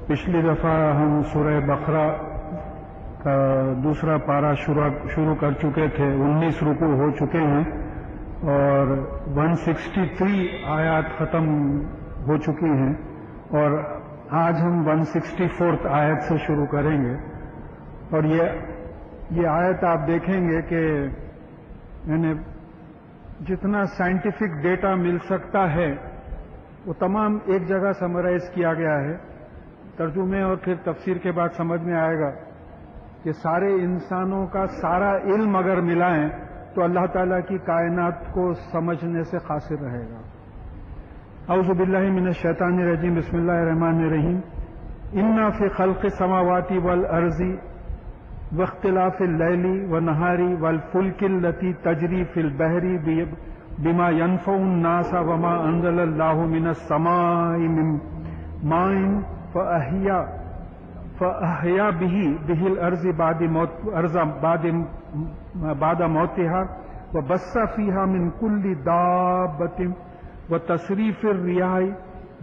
پچھلی دفعہ ہم سورہ بقرہ کا دوسرا پارہ شروع کر چکے تھے. 19 رکوع ہو چکے ہیں اور 163 آیات ختم ہو چکی ہیں اور آج ہم 164 آیت سے شروع کریں گے. اور یہ آیت آپ دیکھیں گے کہ یعنی جتنا سائنٹیفک ڈیٹا مل سکتا ہے وہ تمام ایک جگہ سمرائز کیا گیا ہے. ترجمے اور پھر تفسیر کے بعد سمجھ میں آئے گا کہ سارے انسانوں کا سارا علم اگر ملائیں تو اللہ تعالیٰ کی کائنات کو سمجھنے سے قاصر رہے گا. اعوذ باللہ من الشیطان الرجیم. بسم اللہ الرحمن الرحیم. انا فی خلق السماوات والارض واختلاف اللیل والنہار والفلک التی تجری فی البحر بما ينفع الناس وما انزل اللہ من السماء من ماء فأحیا به الارض بعد موتها وبث فيها من كل دابة وتصريف الرياح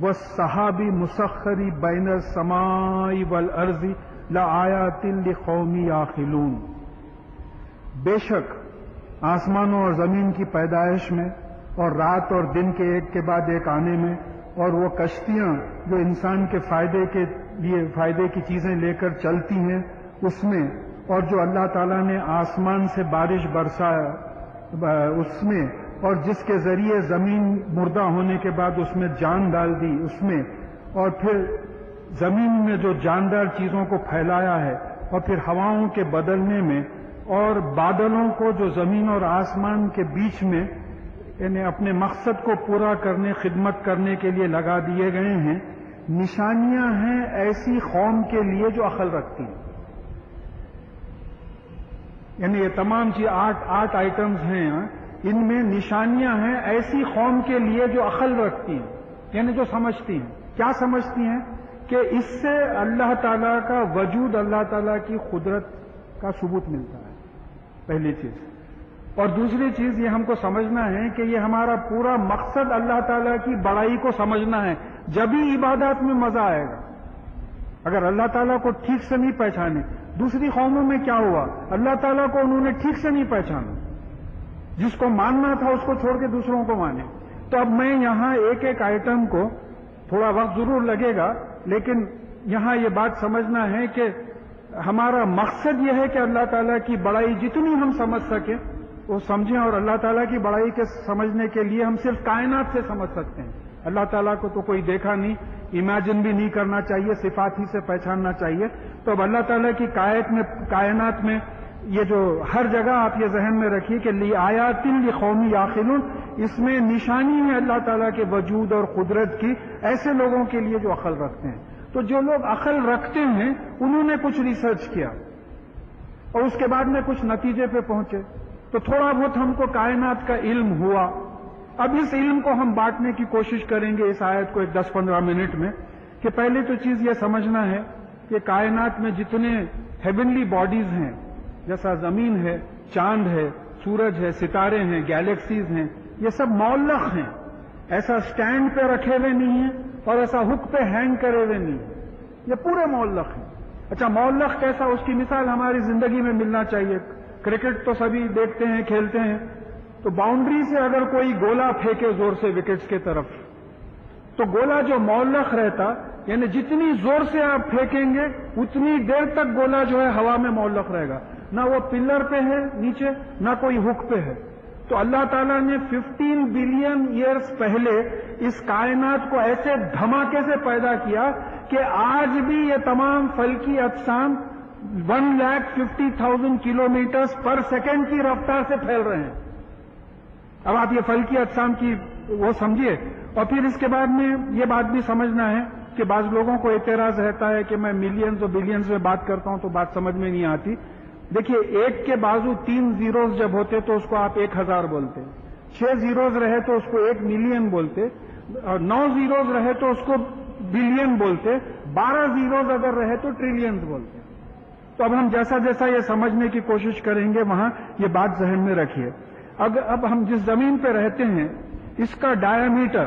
والسحاب مسخر بين السماء والارض لآیات لقوم یعقلون. بے شک آسمانوں اور زمین کی پیدائش میں اور رات اور دن کے ایک کے بعد ایک آنے میں اور وہ کشتیاں جو انسان کے فائدے کی چیزیں لے کر چلتی ہیں اس میں، اور جو اللہ تعالیٰ نے آسمان سے بارش برسایا اس میں، اور جس کے ذریعے زمین مردہ ہونے کے بعد اس میں جان ڈال دی اس میں، اور پھر زمین میں جو جاندار چیزوں کو پھیلایا ہے، اور پھر ہواؤں کے بدلنے میں اور بادلوں کو جو زمین اور آسمان کے بیچ میں یعنی اپنے مقصد کو پورا کرنے خدمت کرنے کے لیے لگا دیے گئے ہیں، نشانیاں ہیں ایسی قوم کے لیے جو عقل رکھتی ہے. یعنی یہ تمام چیز 8 آئٹمز ہیں، ان میں نشانیاں ہیں ایسی قوم کے لیے جو عقل رکھتی ہیں، یعنی جو سمجھتی ہیں. کیا سمجھتی ہیں؟ کہ اس سے اللہ تعالیٰ کا وجود، اللہ تعالیٰ کی قدرت کا ثبوت ملتا ہے، پہلی چیز. اور دوسری چیز یہ ہم کو سمجھنا ہے کہ یہ ہمارا پورا مقصد اللہ تعالیٰ کی بڑائی کو سمجھنا ہے، جب ہی عبادات میں مزہ آئے گا. اگر اللہ تعالیٰ کو ٹھیک سے نہیں پہچانے، دوسری قوموں میں کیا ہوا، اللہ تعالیٰ کو انہوں نے ٹھیک سے نہیں پہچانا، جس کو ماننا تھا اس کو چھوڑ کے دوسروں کو مانے. تو اب میں یہاں ایک ایک آئٹم کو، تھوڑا وقت ضرور لگے گا لیکن یہاں یہ بات سمجھنا ہے کہ ہمارا مقصد یہ ہے کہ اللہ تعالیٰ کی بڑائی جتنی ہم سمجھ سکیں وہ سمجھیں، اور اللہ تعالیٰ کی بڑائی کے سمجھنے کے لیے ہم صرف کائنات سے سمجھ سکتے ہیں. اللہ تعالیٰ کو تو کوئی دیکھا نہیں، امیجن بھی نہیں کرنا چاہیے، صفات ہی سے پہچاننا چاہیے. تو اب اللہ تعالیٰ کی کائنات میں یہ جو ہر جگہ آپ یہ ذہن میں رکھیے کہ آیات لقوم یعقلون، اس میں نشانی ہے اللہ تعالیٰ کے وجود اور قدرت کی ایسے لوگوں کے لیے جو عقل رکھتے ہیں. تو جو لوگ عقل رکھتے ہیں انہوں نے کچھ ریسرچ کیا اور اس کے بعد میں کچھ نتیجے پہ پہنچے، تو تھوڑا بہت ہم کو کائنات کا علم ہوا. اب اس علم کو ہم بانٹنے کی کوشش کریں گے اس آیت کو 10-15 منٹ میں. کہ پہلے تو چیز یہ سمجھنا ہے کہ کائنات میں جتنے ہیونلی باڈیز ہیں، جیسا زمین ہے، چاند ہے، سورج ہے، ستارے ہیں، گیلیکسیز ہیں، یہ سب معلق ہیں. ایسا سٹینڈ پہ رکھے ہوئے نہیں ہیں اور ایسا ہک پہ ہینگ کرے ہوئے نہیں ہیں، یہ پورے معلق ہیں. اچھا معلق کیسا، اس کی مثال ہماری زندگی میں ملنا چاہیے. کرکٹ تو سبھی دیکھتے ہیں، کھیلتے ہیں، تو باؤنڈری سے اگر کوئی گولا پھینکے زور سے وکٹس کے طرف، تو گولا جو معلق رہتا، یعنی جتنی زور سے آپ پھینکیں گے اتنی دیر تک گولا جو ہے ہوا میں معلق رہے گا، نہ وہ پلر پہ ہے نیچے نہ کوئی ہک پہ ہے. تو اللہ تعالیٰ نے 15 بلین ایئرز پہلے اس کائنات کو ایسے دھماکے سے پیدا کیا کہ آج بھی یہ تمام فلکی اجسام 1,50,000 کلومیٹر پر سیکنڈ کی رفتار سے پھیل رہے ہیں. اب آپ یہ فلکی اجسام کی وہ سمجھیے. اور پھر اس کے بعد میں یہ بات بھی سمجھنا ہے کہ بعض لوگوں کو اعتراض رہتا ہے کہ میں ملینز اور بلینز میں بات کرتا ہوں تو بات سمجھ میں نہیں آتی. دیکھیے، ایک کے بازو 3 زیروز جب ہوتے تو اس کو آپ 1000 بولتے، 6 زیروز رہے تو اس کو 1 ملین بولتے، اور 9 زیروز رہے تو اس کو بلین بولتے، 12 زیروز اگر رہے تو ٹریلینز بولتے. تو اب ہم جیسا جیسا یہ سمجھنے کی کوشش کریں گے وہاں یہ بات ذہن میں رکھیے. اب ہم جس زمین پہ رہتے ہیں اس کا ڈایامیٹر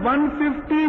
150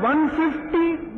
150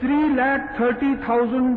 3,30,000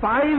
5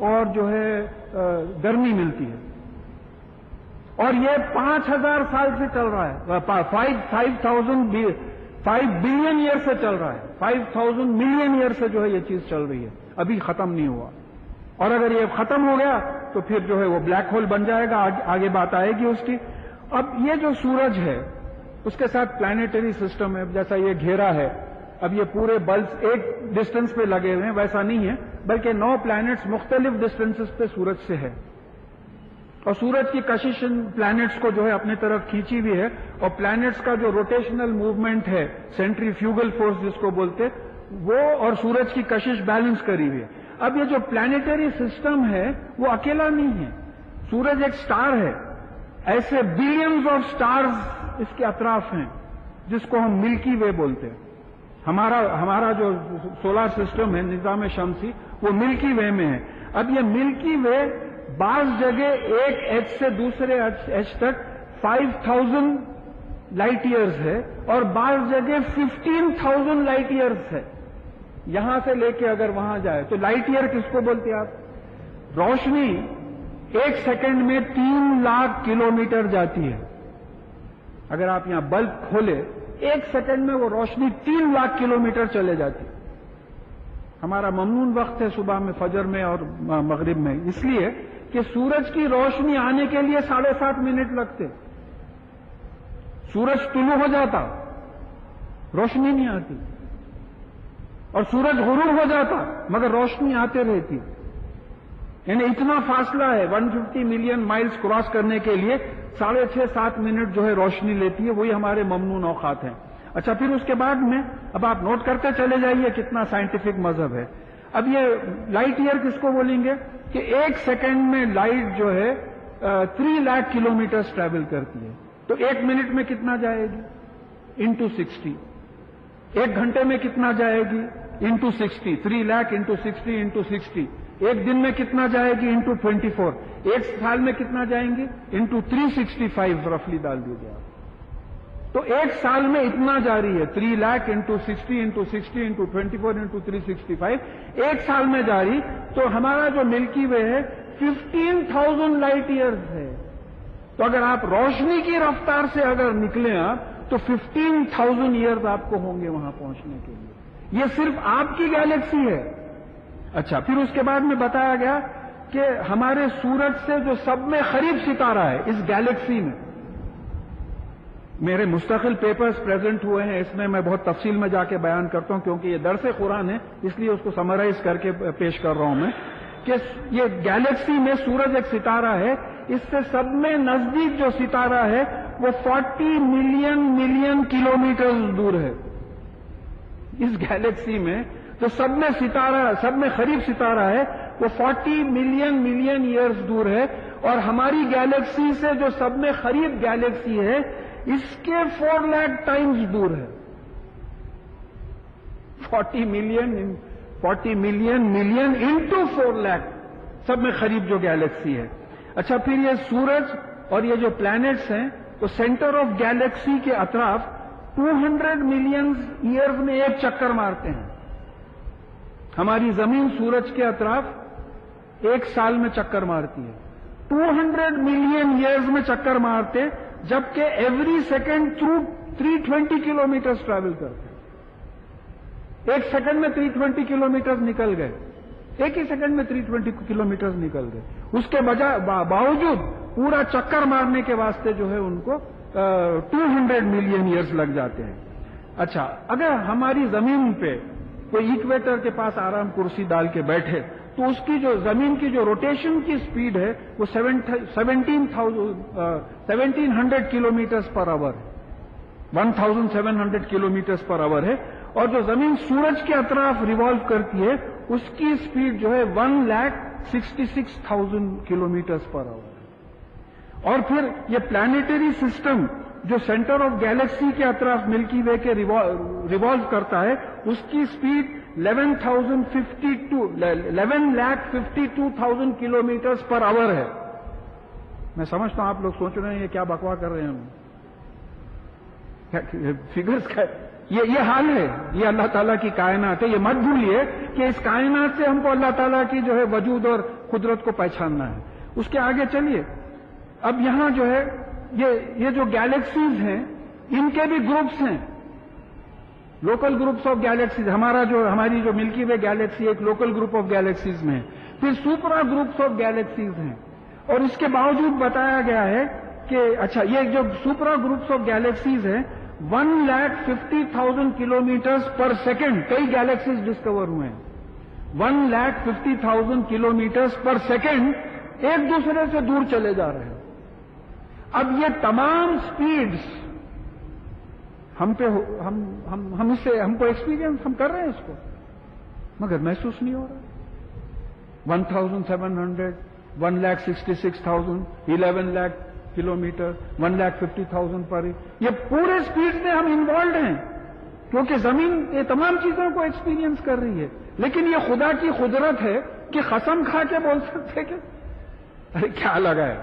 اور جو ہے گرمی ملتی ہے، اور یہ 5000 سال سے چل رہا ہے، 5 بلین ایئر سے چل رہا ہے، 5000 ملین ایئر سے جو ہے یہ چیز چل رہی ہے، ابھی ختم نہیں ہوا، اور اگر یہ ختم ہو گیا تو پھر جو ہے وہ بلیک ہول بن جائے گا، آگے بات آئے گی اس کی۔ اب یہ جو سورج ہے اس کے ساتھ پلانیٹری سسٹم ہے، جیسا یہ گھیرا ہے، اب یہ پورے بلبس ایک ڈسٹینس پہ لگے ہوئے ہیں، ویسا نہیں ہے، بلکہ 9 پلانٹس مختلف ڈسٹینسز پہ سورج سے ہے، اور سورج کی کشش پلانٹس کو جو ہے اپنی طرف کھینچی ہوئی ہے، اور پلانٹس کا جو روٹیشنل موومنٹ ہے، سینٹریفیوگل فورس جس کو بولتے، وہ اور سورج کی کشش بیلنس کری ہوئی ہے۔ اب یہ جو پلانیٹری سسٹم ہے وہ اکیلا نہیں ہے، سورج ایک سٹار ہے، ایسے بلینز آف سٹارز اس کے اطراف ہیں جس کو ہم ملکی وے بولتے ہیں۔ ہمارا جو سولار سسٹم ہے، نظام شمسی، وہ ملکی وے میں ہے۔ اب یہ ملکی وے بعض جگہ ایک ایج سے دوسرے ایج تک 5000 لائٹ ایئرز ہے، اور بعض جگہ 15000 لائٹ ایئرز ہے، یہاں سے لے کے اگر وہاں جائے تو لائٹ ایئر کس کو بولتے ہیں آپ؟ روشنی 1 سیکنڈ میں 3 لاکھ کلومیٹر جاتی ہے، اگر آپ یہاں بلب کھولے 1 سیکنڈ میں وہ روشنی 3 لاکھ کلومیٹر چلے جاتی ہے۔ ہمارا ممنون وقت ہے صبح میں، فجر میں اور مغرب میں، اس لیے کہ سورج کی روشنی آنے کے لیے 7.5 منٹ لگتے، سورج طلوع ہو جاتا روشنی نہیں آتی، اور سورج غروب ہو جاتا مگر روشنی آتے رہتی، یعنی اتنا فاصلہ ہے، 150 ملین مائلز کراس کرنے کے لیے 6.5-7 منٹ جو ہے روشنی لیتی ہے، وہی ہمارے ممنون اوقات ہیں۔ اچھا، پھر اس کے بعد میں اب آپ نوٹ کرتے چلے جائیے کتنا سائنٹیفک مذہب ہے۔ اب یہ لائٹ ایئر کس کو بولیں گے کہ 1 سیکنڈ میں لائٹ جو ہے 3 لاکھ کلومیٹر ٹریول کرتی ہے، تو 1 منٹ میں کتنا جائے گی؟ انٹو 60۔ 1 گھنٹے میں کتنا جائے گی؟ انٹو 60۔ 3 lakh into 60 into 60۔ 1 دن میں کتنا جائے گی؟ انٹو 24۔ 1 سال میں کتنا جائیں گی؟ انٹو 365 رفلی ڈال دیجیے آپ، تو 1 سال میں اتنا جاری ہے، 3 lakh into 60 into 60 into 24 into 365، 1 سال میں جاری۔ تو ہمارا جو ملکی وے ہے 15,000 لائٹ ایئرز ہے، تو اگر آپ روشنی کی رفتار سے اگر نکلیں آپ تو 15,000 ایئرز آپ کو ہوں گے وہاں پہنچنے کے لیے، یہ صرف آپ کی گیلیکسی ہے۔ اچھا، پھر اس کے بعد میں بتایا گیا کہ ہمارے سورج سے جو سب میں قریب ستارہ ہے اس گیلیکسی میں، میرے مستقل پیپرز پریزنٹ ہوئے ہیں، اس میں میں بہت تفصیل میں جا کے بیان کرتا ہوں کیونکہ یہ درس قرآن ہے، اس لیے اس کو سمرائز کر کے پیش کر رہا ہوں میں، کہ یہ گیلیکسی میں سورج ایک ستارہ ہے، اس سے سب میں نزدیک جو ستارہ ہے وہ 40 ملین کلومیٹر دور ہے۔ اس گیلیکسی میں جو سب میں قریب ستارہ ہے وہ 40 ملین ایئرز دور ہے، اور ہماری گیلیکسی سے جو سب میں قریب گیلیکسی ہے اس کے 4 لاکھ ٹائمز دور ہے۔ 40 ملین انٹو 4 لاکھ سب میں قریب جو گیلیکسی ہے۔ اچھا، پھر یہ سورج اور یہ جو پلانٹس ہیں تو سینٹر آف گیلیکسی کے اطراف 200 ملین ایئرز میں ایک چکر مارتے ہیں۔ ہماری زمین سورج کے اطراف 1 سال میں چکر مارتی ہے، 200 ملین ایئرز میں چکر مارتے، جبکہ every second through 320 kilometre travel کرتے ہیں۔ 1 سیکنڈ میں 320 کلومیٹر نکل گئے، ایک ہی سیکنڈ میں 320 کلومیٹر نکل گئے، اس کے باوجود پورا چکر مارنے کے واسطے جو ہے ان کو 200 ملین ایئرز لگ جاتے ہیں۔ اچھا، اگر ہماری زمین پہ کوئی ایکویٹر کے پاس آرام کرسی ڈال کے بیٹھے تو اس کی جو زمین کی جو روٹیشن کی سپیڈ ہے وہ 1700 کلومیٹر پر آور ہے، 1700 کلومیٹر پر آور ہے، اور جو زمین سورج کے اطراف ریوالو کرتی ہے اس کی سپیڈ جو ہے 1,66,000 کلومیٹر پر آور ہے۔ اور پھر یہ پلانیٹری سسٹم جو سینٹر آف گیلیکسی کے اطراف ملکی وے کے ریوالو کرتا ہے اس کی سپیڈ 11,52,000 کلومیٹر پر آور ہے۔ میں سمجھتا ہوں آپ لوگ سوچ رہے ہیں یہ کیا بکوا کر رہے ہیں ہم، فگرز کا یہ حال ہے، یہ اللہ تعالیٰ کی کائنات ہے۔ یہ مت بھولیے کہ اس کائنات سے ہم کو اللہ تعالیٰ کی جو ہے وجود اور قدرت کو پہچاننا ہے. اس کے آگے چلیے. اب یہاں جو ہے یہ جو گیلیکسیز ہیں ان کے بھی گروپس ہیں, لوکل گروپس آف گیلیکسیز. ہماری جو ملکی وے گیلیکسی ایک لوکل گروپ آف گیلیکسیز میں ہے. پھر سپرا گروپس آف گیلیکسیز ہیں, اور اس کے باوجود بتایا گیا ہے کہ اچھا یہ جو سپرا گروپس آف گیلیکسیز ہیں 1,50,000 کلومیٹرز پر سیکنڈ کئی گیلیکسیز ڈسکور ہوئے ہیں. 1,50,000 کلومیٹرز پر سیکنڈ ایک دوسرے سے دور چلے جا رہے ہیں. اب یہ تمام سپیڈز ہم کو ایکسپیرینس ہم کر رہے ہیں اس کو, مگر محسوس نہیں ہو رہا. 1,700, 1,66,000, 11 لاکھ کلومیٹر, 1,50,000 پر یہ پورے سپیڈ میں ہم انوالوڈ ہیں, کیونکہ زمین یہ تمام چیزوں کو ایکسپیرینس کر رہی ہے. لیکن یہ خدا کی قدرت ہے کہ قسم کھا کے بول سکتے کہ ارے کیا لگا ہے,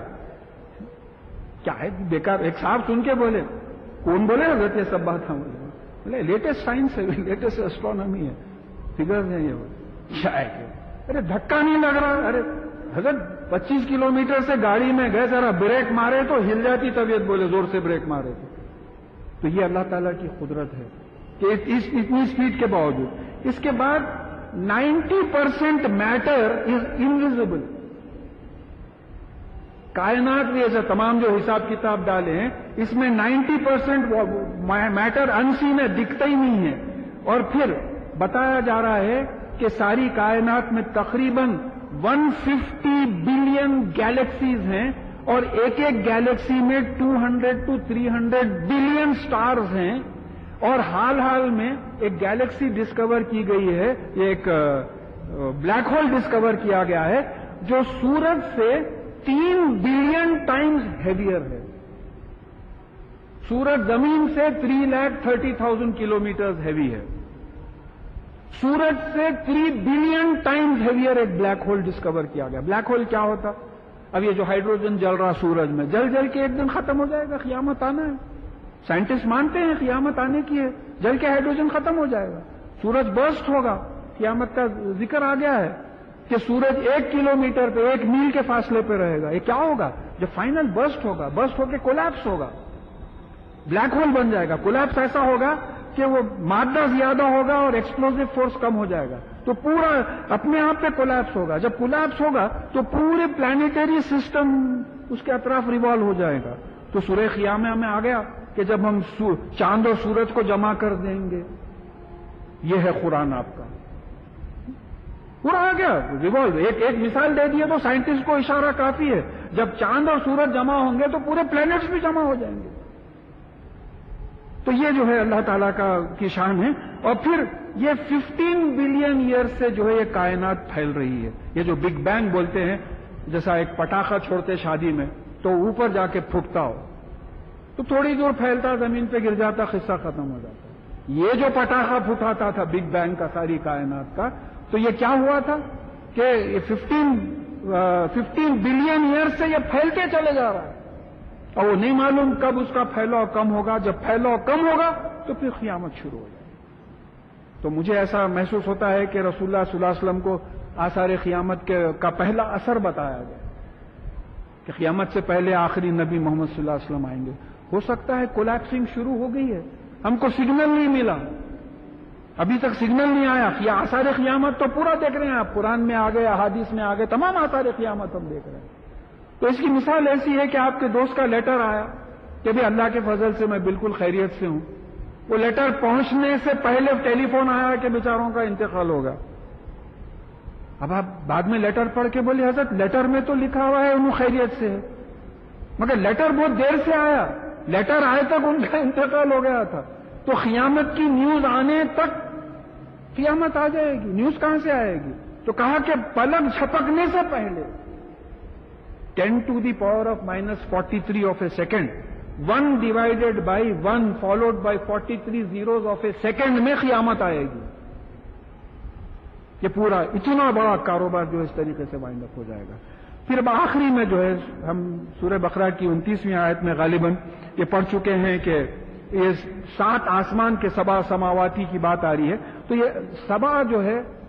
کیا ہے بیکار. ایک صاحب سن کے بولے, کون بولے حضرت یہ سب بات ہم بولے لیٹسٹ سائنس ہے, لیٹسٹ اسٹرونومی ہے, فگرز ہیں یہ, کیا ہے ارے دھکا نہیں لگ رہا. ارے حضرت 25 کلومیٹر سے گاڑی میں گئے, ذرا بریک مارے تو ہل جاتی طبیعت, بولے زور سے بریک مارے تو یہ اللہ تعالیٰ کی قدرت ہے کہ اتنی اسپیڈ کے باوجود. اس کے بعد 90% میٹر از انویزیبل. کائنات میں ایسا تمام جو حساب کتاب ڈالے ہیں اس میں 90% میٹر انسین ہے, دکھتا ہی نہیں ہے. اور پھر بتایا جا رہا ہے کہ ساری کائنات میں تقریباً 150 بلین گیلیکسیز ہیں, اور ایک ایک گیلیکسی میں 200 to 300 بلین سٹارز ہیں. اور حال میں ایک گیلیکسی ڈسکور کی گئی ہے, ایک بلیک ہول ڈسکور کیا گیا ہے جو سورج سے 3 بلین ٹائمز ہیویئر ہے. سورج زمین سے 3,30,000 کلومیٹرز ہیوی ہے. سورج سے 3 بلین ٹائمز ہیویئر ایک بلیک ہول ڈسکور کیا گیا. بلیک ہول کیا ہوتا؟ اب یہ جو ہائیڈروجن جل رہا سورج میں, جل کے ایک دن ختم ہو جائے گا, قیامت آنا ہے. سائنٹسٹ مانتے ہیں قیامت آنے کی ہے, جل کے ہائیڈروجن ختم ہو جائے گا, سورج برسٹ ہوگا. قیامت کا ذکر آ گیا ہے کہ سورج 1 کلومیٹر پہ 1 میل کے فاصلے پہ رہے گا. یہ کیا ہوگا؟ جب فائنل برسٹ ہوگا, برسٹ ہو کے کولیپس ہوگا, بلیک ہول بن جائے گا. کولیپس ایسا ہوگا کہ وہ مادہ زیادہ ہوگا اور ایکسپلوزیو فورس کم ہو جائے گا, تو پورا اپنے آپ پہ کولیپس ہوگا. جب کولیپس ہوگا تو پورے پلانیٹری سسٹم اس کے اطراف ریوالو ہو جائے گا. تو سورہ قیامہ میں آ گیا کہ جب ہم چاند اور سورج کو جمع کر دیں گے. یہ ہے قرآن آپ کا پورا آ گیا ریوالو. ایک مثال دے دیے تو سائنٹسٹ کو اشارہ کافی ہے. جب چاند اور سورج جمع ہوں گے تو پورے پلانٹس بھی جمع ہو جائیں گے. تو یہ جو ہے اللہ تعالیٰ کی شان ہے. اور پھر یہ 15 بلین ایئر سے جو ہے یہ کائنات پھیل رہی ہے. یہ جو بگ بینگ بولتے ہیں, جیسا ایک پٹاخہ چھوڑتے شادی میں تو اوپر جا کے پھٹتا ہو, تو تھوڑی دور پھیلتا, زمین پہ گر جاتا, قصہ ختم ہو جاتا. یہ جو پٹاخہ پھٹاتا تھا بگ بینگ کا ساری کائنات کا, تو یہ کیا ہوا تھا کہ 15 بلین ایئر سے یہ پھیلتے چلے جا رہا ہے, اور وہ نہیں معلوم کب اس کا پھیلاؤ کم ہوگا. جب پھیلاؤ کم ہوگا تو پھر قیامت شروع ہو جائے. تو مجھے ایسا محسوس ہوتا ہے کہ رسول اللہ صلی اللہ علیہ وسلم کو آثار قیامت کا پہلا اثر بتایا گیا کہ قیامت سے پہلے آخری نبی محمد صلی اللہ علیہ وسلم آئیں گے. ہو سکتا ہے کولیپسنگ شروع ہو گئی ہے, ہم کو سگنل نہیں ملا, ابھی تک سگنل نہیں آیا. آثار قیامت تو پورا دیکھ رہے ہیں آپ, قرآن میں آ گئے, احادیث میں آ گئے, تمام آثار قیامت ہم دیکھ رہے ہیں. تو اس کی مثال ایسی ہے کہ آپ کے دوست کا لیٹر آیا کہ بھی اللہ کے فضل سے میں بالکل خیریت سے ہوں. وہ لیٹر پہنچنے سے پہلے ٹیلی فون آیا کہ بیچاروں کا انتقال ہوگا. اب آپ بعد میں لیٹر پڑھ کے بولے حضرت لیٹر میں تو لکھا ہوا ہے انہوں خیریت سے ہے, مگر لیٹر بہت دیر سے آیا, لیٹر آئے تک ان کا انتقال ہو گیا تھا. تو قیامت کی نیوز آنے تک قیامت آ جائے گی. نیوز کہاں سے آئے گی؟ تو کہا کہ پلک جھپکنے سے پہلے 10 to the power of -43 of a second, 1 divided by 1 followed by 43 zeros of a second میں قیامت آئے گی. یہ پورا اتنا بڑا کاروبار جو اس طریقے سے وائنڈ اپ ہو جائے گا. پھر اب آخری میں جو ہے ہم سورہ بقرہ کی 29ویں آیت میں غالباً یہ پڑھ چکے ہیں کہ یہ 7 آسمان کے 7 سماواتی کی بات آ رہی ہے. تو یہ 7 جو ہے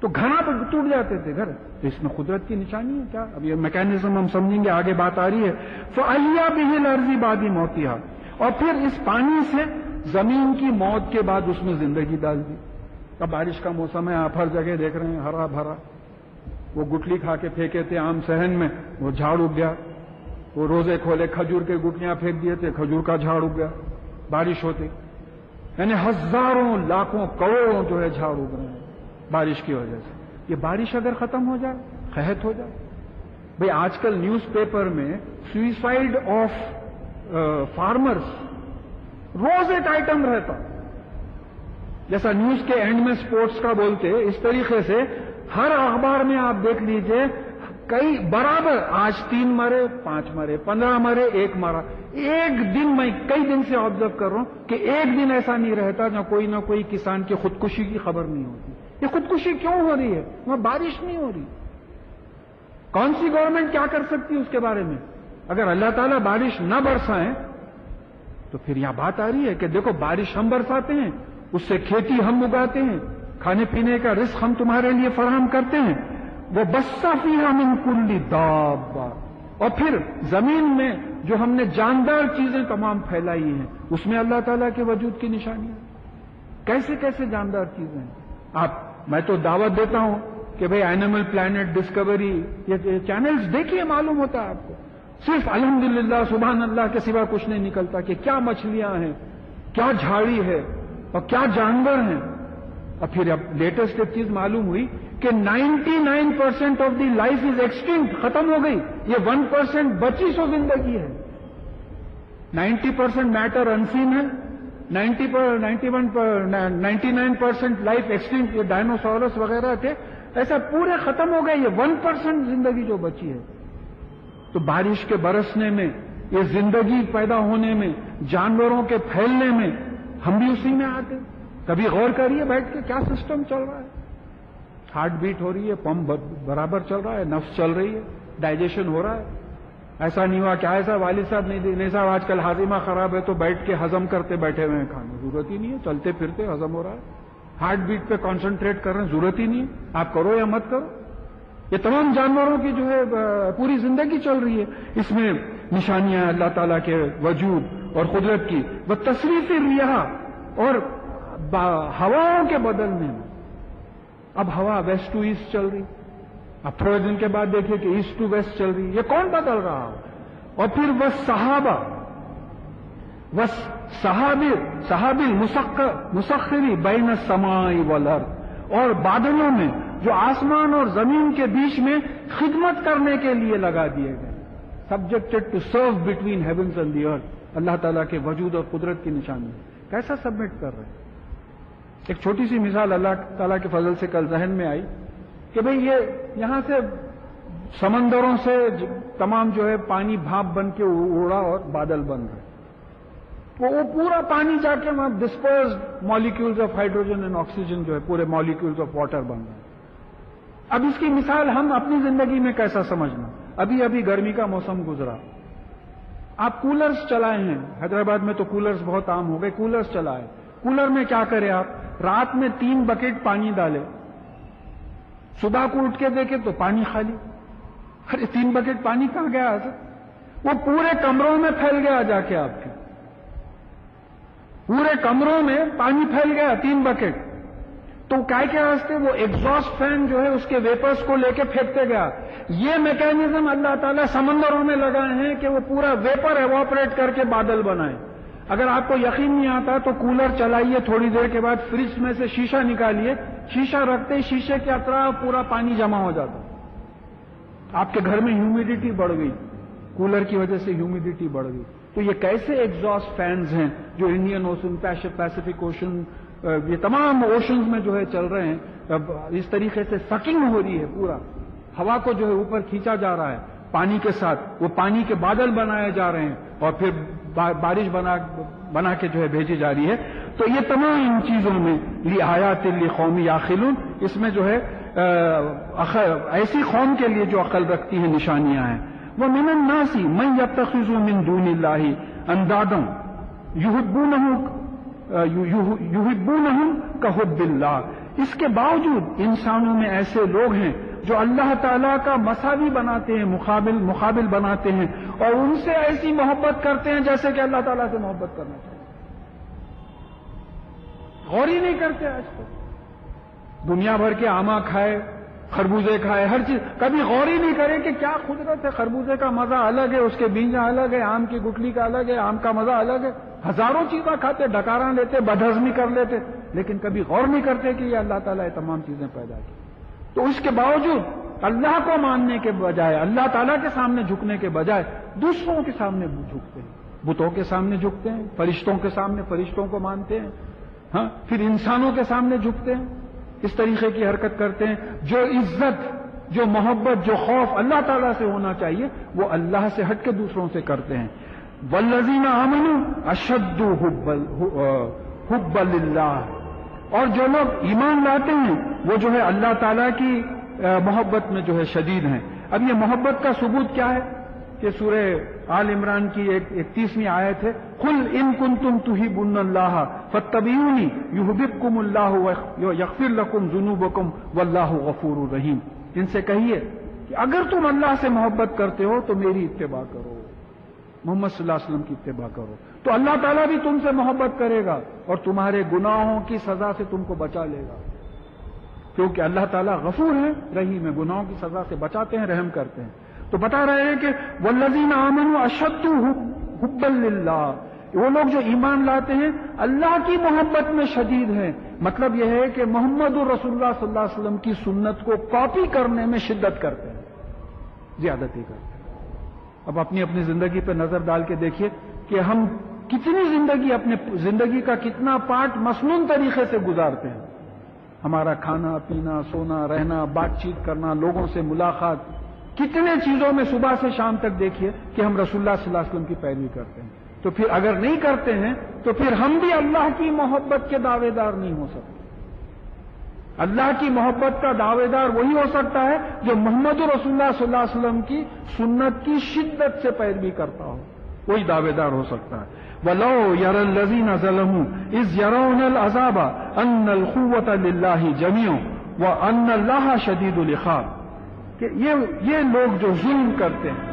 تو گھنا تو ٹوٹ جاتے تھے گھر. تو اس میں قدرت کی نشانی ہے کیا؟ اب یہ میکینزم ہم سمجھیں گے, آگے بات آ رہی ہے. فَأَحْيَا بِهِ الْأَرْضَ بَعْدَ مَوْتِهَا, اور پھر اس پانی سے زمین کی موت کے بعد اس میں زندگی ڈال دی. اب بارش کا موسم ہے, آپ ہر جگہ دیکھ رہے ہیں ہرا بھرا. وہ گٹلی کھا کے پھینکے تھے عام صحن میں, وہ جھاڑ اگ گیا. وہ روزے کھولے, کھجور کے گٹلیاں پھینک دیے تھے, کھجور کا جھاڑ اگ گیا بارش ہوتی. یعنی ہزاروں لاکھوں کروڑوں جو ہے جھاڑ اگ رہے ہیں بارش کی وجہ سے. یہ بارش اگر ختم ہو جائے, قحط ہو جائے. بھئی آج کل نیوز پیپر میں سوئسائڈ آف فارمرز روز ایک آئٹم رہتا. جیسا نیوز کے اینڈ میں سپورٹس کا بولتے, اس طریقے سے ہر اخبار میں آپ دیکھ لیجئے کئی برابر, آج 3 مرے, 5 مرے, 15 مرے, 1 مرا. ایک دن, میں کئی دن سے آبزرو کر رہا ہوں کہ ایک دن ایسا نہیں رہتا جہاں نہ کوئی کسان کی خودکشی کی خبر نہیں ہوتی. یہ خودکشی کیوں ہو رہی ہے؟ وہاں بارش نہیں ہو رہی. کون سی گورنمنٹ کیا کر سکتی ہے اس کے بارے میں؟ اگر اللہ تعالیٰ بارش نہ برسائیں تو پھر یہاں بات آ رہی ہے کہ دیکھو بارش ہم برساتے ہیں, اس سے کھیتی ہم اگاتے ہیں, کھانے پینے کا رزق ہم تمہارے لیے فراہم کرتے ہیں. وہ بَثَّ فِيهَا مِن كُلِّ دَابَّةٍ, اور پھر زمین میں جو ہم نے جاندار چیزیں تمام پھیلائی ہیں اس میں اللہ تعالیٰ کے وجود کی نشانیاں. کیسے کیسے جاندار چیزیں ہیں. میں تو دعوت دیتا ہوں کہ بھئی اینیمل پلانٹ, ڈسکوری, یہ چینلز دیکھیے, معلوم ہوتا ہے آپ کو. صرف الحمدللہ سبحان اللہ کے سوا کچھ نہیں نکلتا کہ کیا مچھلیاں ہیں, کیا جھاڑی ہے اور کیا جانور ہیں. اور پھر اب لیٹسٹ ایک چیز معلوم ہوئی کہ 99% of the life is extinct, ختم ہو گئی. یہ 1% بچی سو زندگی ہے. 90% میٹر انسین ہے, 99% لائف ایکسٹنکٹ, یہ ڈائنوسورس وغیرہ تھے, ایسا پورے ختم ہو گئے. یہ 1% زندگی جو بچی ہے. تو بارش کے برسنے میں, یہ زندگی پیدا ہونے میں, جانوروں کے پھیلنے میں ہم بھی اسی میں آتے. کبھی غور کریے بیٹھ کے کیا سسٹم چل رہا ہے. ہارٹ بیٹ ہو رہی ہے, پمپ برابر چل رہا ہے, نفس چل رہی ہے, ڈائجیشن ہو رہا ہے. ایسا نہیں ہوا کیا ایسا والد صاحب نہیں صاحب آج کل ہاضمہ خراب ہے تو بیٹھ کے ہضم کرتے بیٹھے ہوئے ہیں کھانا. ضرورت ہی نہیں ہے, چلتے پھرتے ہضم ہو رہا ہے. ہارٹ بیٹ پہ کانسنٹریٹ کر رہے ہیں, ضرورت ہی نہیں ہے. آپ کرو یا مت کرو. یہ تمام جانوروں کی جو ہے پوری زندگی چل رہی ہے. اس میں نشانیاں اللہ تعالیٰ کے وجود اور قدرت کی. وہ تصریف ریاح, اور ہواؤں کے بدلنے میں. اب ہوا ویسٹ ٹو ایسٹ چل رہی, اب تھوڑے دن کے بعد دیکھیے کہ ایسٹ ٹو ویسٹ چل رہی. یہ کون بدل رہا ہو؟ اور پھر وہ صحابی مسخری بین السماء والارض, اور بادلوں میں جو آسمان اور زمین کے بیچ میں خدمت کرنے کے لیے لگا دیے گئے. Subjected to serve between heavens and the earth. اللہ تعالیٰ کے وجود اور قدرت کی نشانی ہے. کیسا سبمٹ کر رہے ہیں؟ ایک چھوٹی سی مثال اللہ تعالیٰ کے فضل سے کل ذہن میں آئی کہ بھئی یہ یہاں سے سمندروں سے تمام جو ہے پانی بھاپ بن کے اڑا اور بادل بن رہے. وہ پورا پانی جا کے وہاں dispersed molecules of hydrogen and oxygen جو ہے پورے مالیکیولز آف واٹر بن رہے. اب اس کی مثال ہم اپنی زندگی میں کیسا سمجھنا. ابھی گرمی کا موسم گزرا, آپ کولرز چلائے ہیں. حیدرآباد میں تو کولرز بہت عام ہو گئے. کولرز چلائے, کولر میں کیا کرے آپ, رات میں 3 بکیٹ پانی ڈالے, صبح کو اٹھ کے دیکھے تو پانی خالی. ارے 3 بکیٹ پانی کہاں گیا حضرت؟ وہ پورے کمروں میں پھیل گیا. جا کے آپ کے پورے کمروں میں پانی پھیل گیا 3 بکیٹ. تو کیا واسطے وہ ایگزاسٹ فین جو ہے اس کے ویپرز کو لے کے پھینکتے گیا. یہ میکینزم اللہ تعالیٰ سمندروں میں لگائے ہیں کہ وہ پورا ویپر ایواپریٹ کر کے بادل بنائے. اگر آپ کو یقین نہیں آتا تو کولر چلائیے, تھوڑی دیر کے بعد فریج میں سے شیشہ نکالیے, شیشہ رکھتے ہی شیشے کے اطراف پورا پانی جمع ہو جاتا. آپ کے گھر میں ہیومیڈیٹی بڑھ گئی, کولر کی وجہ سے ہیومیڈیٹی بڑھ گئی. تو یہ کیسے ایگزاسٹ فینز ہیں جو انڈین اوشن, پیسفک اوشن, یہ تمام اوشنز میں جو ہے چل رہے ہیں. اس طریقے سے سکنگ ہو رہی ہے, پورا ہوا کو جو ہے اوپر کھینچا جا رہا ہے پانی کے ساتھ. وہ پانی کے بادل بنائے جا رہے ہیں اور پھر بارش بنا کے جو ہے بھیجی جا رہی ہے. تو یہ تمام ان چیزوں میں لآیات لقوم یعقلون, اس میں جو ہے ایسی قوم کے لیے جو عقل رکھتی ہے نشانیاں ہیں. وَمِنَ النَّاسِ مَن يَتَّخِذُ مِن دُونِ اللَّهِ أَندَادًا يُحِبُّونَهُم كَحُبِّ اللَّهِ. اس کے باوجود انسانوں میں ایسے لوگ ہیں جو اللہ تعالیٰ کا مساوی بناتے ہیں، مقابل بناتے ہیں، اور ان سے ایسی محبت کرتے ہیں جیسے کہ اللہ تعالیٰ سے محبت کرنا چاہیے. غور ہی نہیں کرتے آج تک. دنیا بھر کے آما کھائے، خربوزے کھائے، ہر چیز، کبھی غور ہی نہیں کریں کہ کیا قدرت ہے. خربوزے کا مزہ الگ ہے، اس کے بیجاں الگ ہے، آم کی گٹلی کا الگ ہے، آم کا مزہ الگ ہے. ہزاروں چیزیں کھاتے، ڈکاراں لیتے، بدہضمی کر لیتے، لیکن کبھی غور نہیں کرتے کہ یہ اللہ تعالیٰ یہ تمام چیزیں پیدا کی. تو اس کے باوجود اللہ کو ماننے کے بجائے، اللہ تعالیٰ کے سامنے جھکنے کے بجائے دوسروں کے سامنے جھکتے ہیں، بتوں کے سامنے جھکتے ہیں، فرشتوں کے سامنے فرشتوں کو مانتے ہیں، ہاں، پھر انسانوں کے سامنے جھکتے ہیں. اس طریقے کی حرکت کرتے ہیں. جو عزت، جو محبت، جو خوف اللہ تعالیٰ سے ہونا چاہیے وہ اللہ سے ہٹ کے دوسروں سے کرتے ہیں. والذین آمنوا اشد حبا للہ، اور جو لوگ ایمان لاتے ہیں وہ جو ہے اللہ تعالیٰ کی محبت میں جو ہے شدید ہیں. اب یہ محبت کا ثبوت کیا ہے کہ سورہ آل عمران کی 31ویں آیت ہے، قل ان کنتم تحبون اللہ فاتبعونی یحببکم اللہ ویغفر لکم ذنوبکم واللہ غفور رحیم. ان سے کہیے کہ اگر تم اللہ سے محبت کرتے ہو تو میری اتباع کرو، محمد صلی اللہ علیہ وسلم کی اتباع کرو، تو اللہ تعالیٰ بھی تم سے محبت کرے گا اور تمہارے گناہوں کی سزا سے تم کو بچا لے گا. کیونکہ اللہ تعالیٰ غفور ہے، رحیم ہے، گناہوں کی سزا سے بچاتے ہیں، رحم کرتے ہیں. تو بتا رہے ہیں کہ والذین آمنوا اشد حبا للہ، وہ لوگ جو ایمان لاتے ہیں اللہ کی محبت میں شدید ہیں. مطلب یہ ہے کہ محمد رسول اللہ صلی اللہ علیہ وسلم کی سنت کو کاپی کرنے میں شدت کرتے ہیں، زیادتی کرتے ہیں. اب اپنی اپنی زندگی پہ نظر ڈال کے دیکھیے کہ ہم کتنی اپنے زندگی کا کتنا پارٹ مسنون طریقے سے گزارتے ہیں. ہمارا کھانا پینا، سونا، رہنا، بات چیت کرنا، لوگوں سے ملاقات، کتنے چیزوں میں صبح سے شام تک دیکھیے کہ ہم رسول اللہ صلی اللہ علیہ وسلم کی پیروی کرتے ہیں. تو پھر اگر نہیں کرتے ہیں تو پھر ہم بھی اللہ کی محبت کے دعوے دار نہیں ہو سکتے. اللہ کی محبت کا دعوے دار وہی ہو سکتا ہے جو محمد رسول اللہ صلی اللہ علیہ وسلم کی سنت کی شدت سے پیروی کرتا ہو، وہی دعوے دار ہو سکتا ہے. وَلَوْ يَرَى الَّذِينَ ظَلَمُوا إِذْ يَرَوْنَ الْعَذَابَ أَنَّ الْقُوَّةَ لِلَّهِ جَمِيعًا وَأَنَّ اللَّهَ شَدِيدُ الْعِقَابِ. کہ یہ لوگ جو ظلم کرتے ہیں،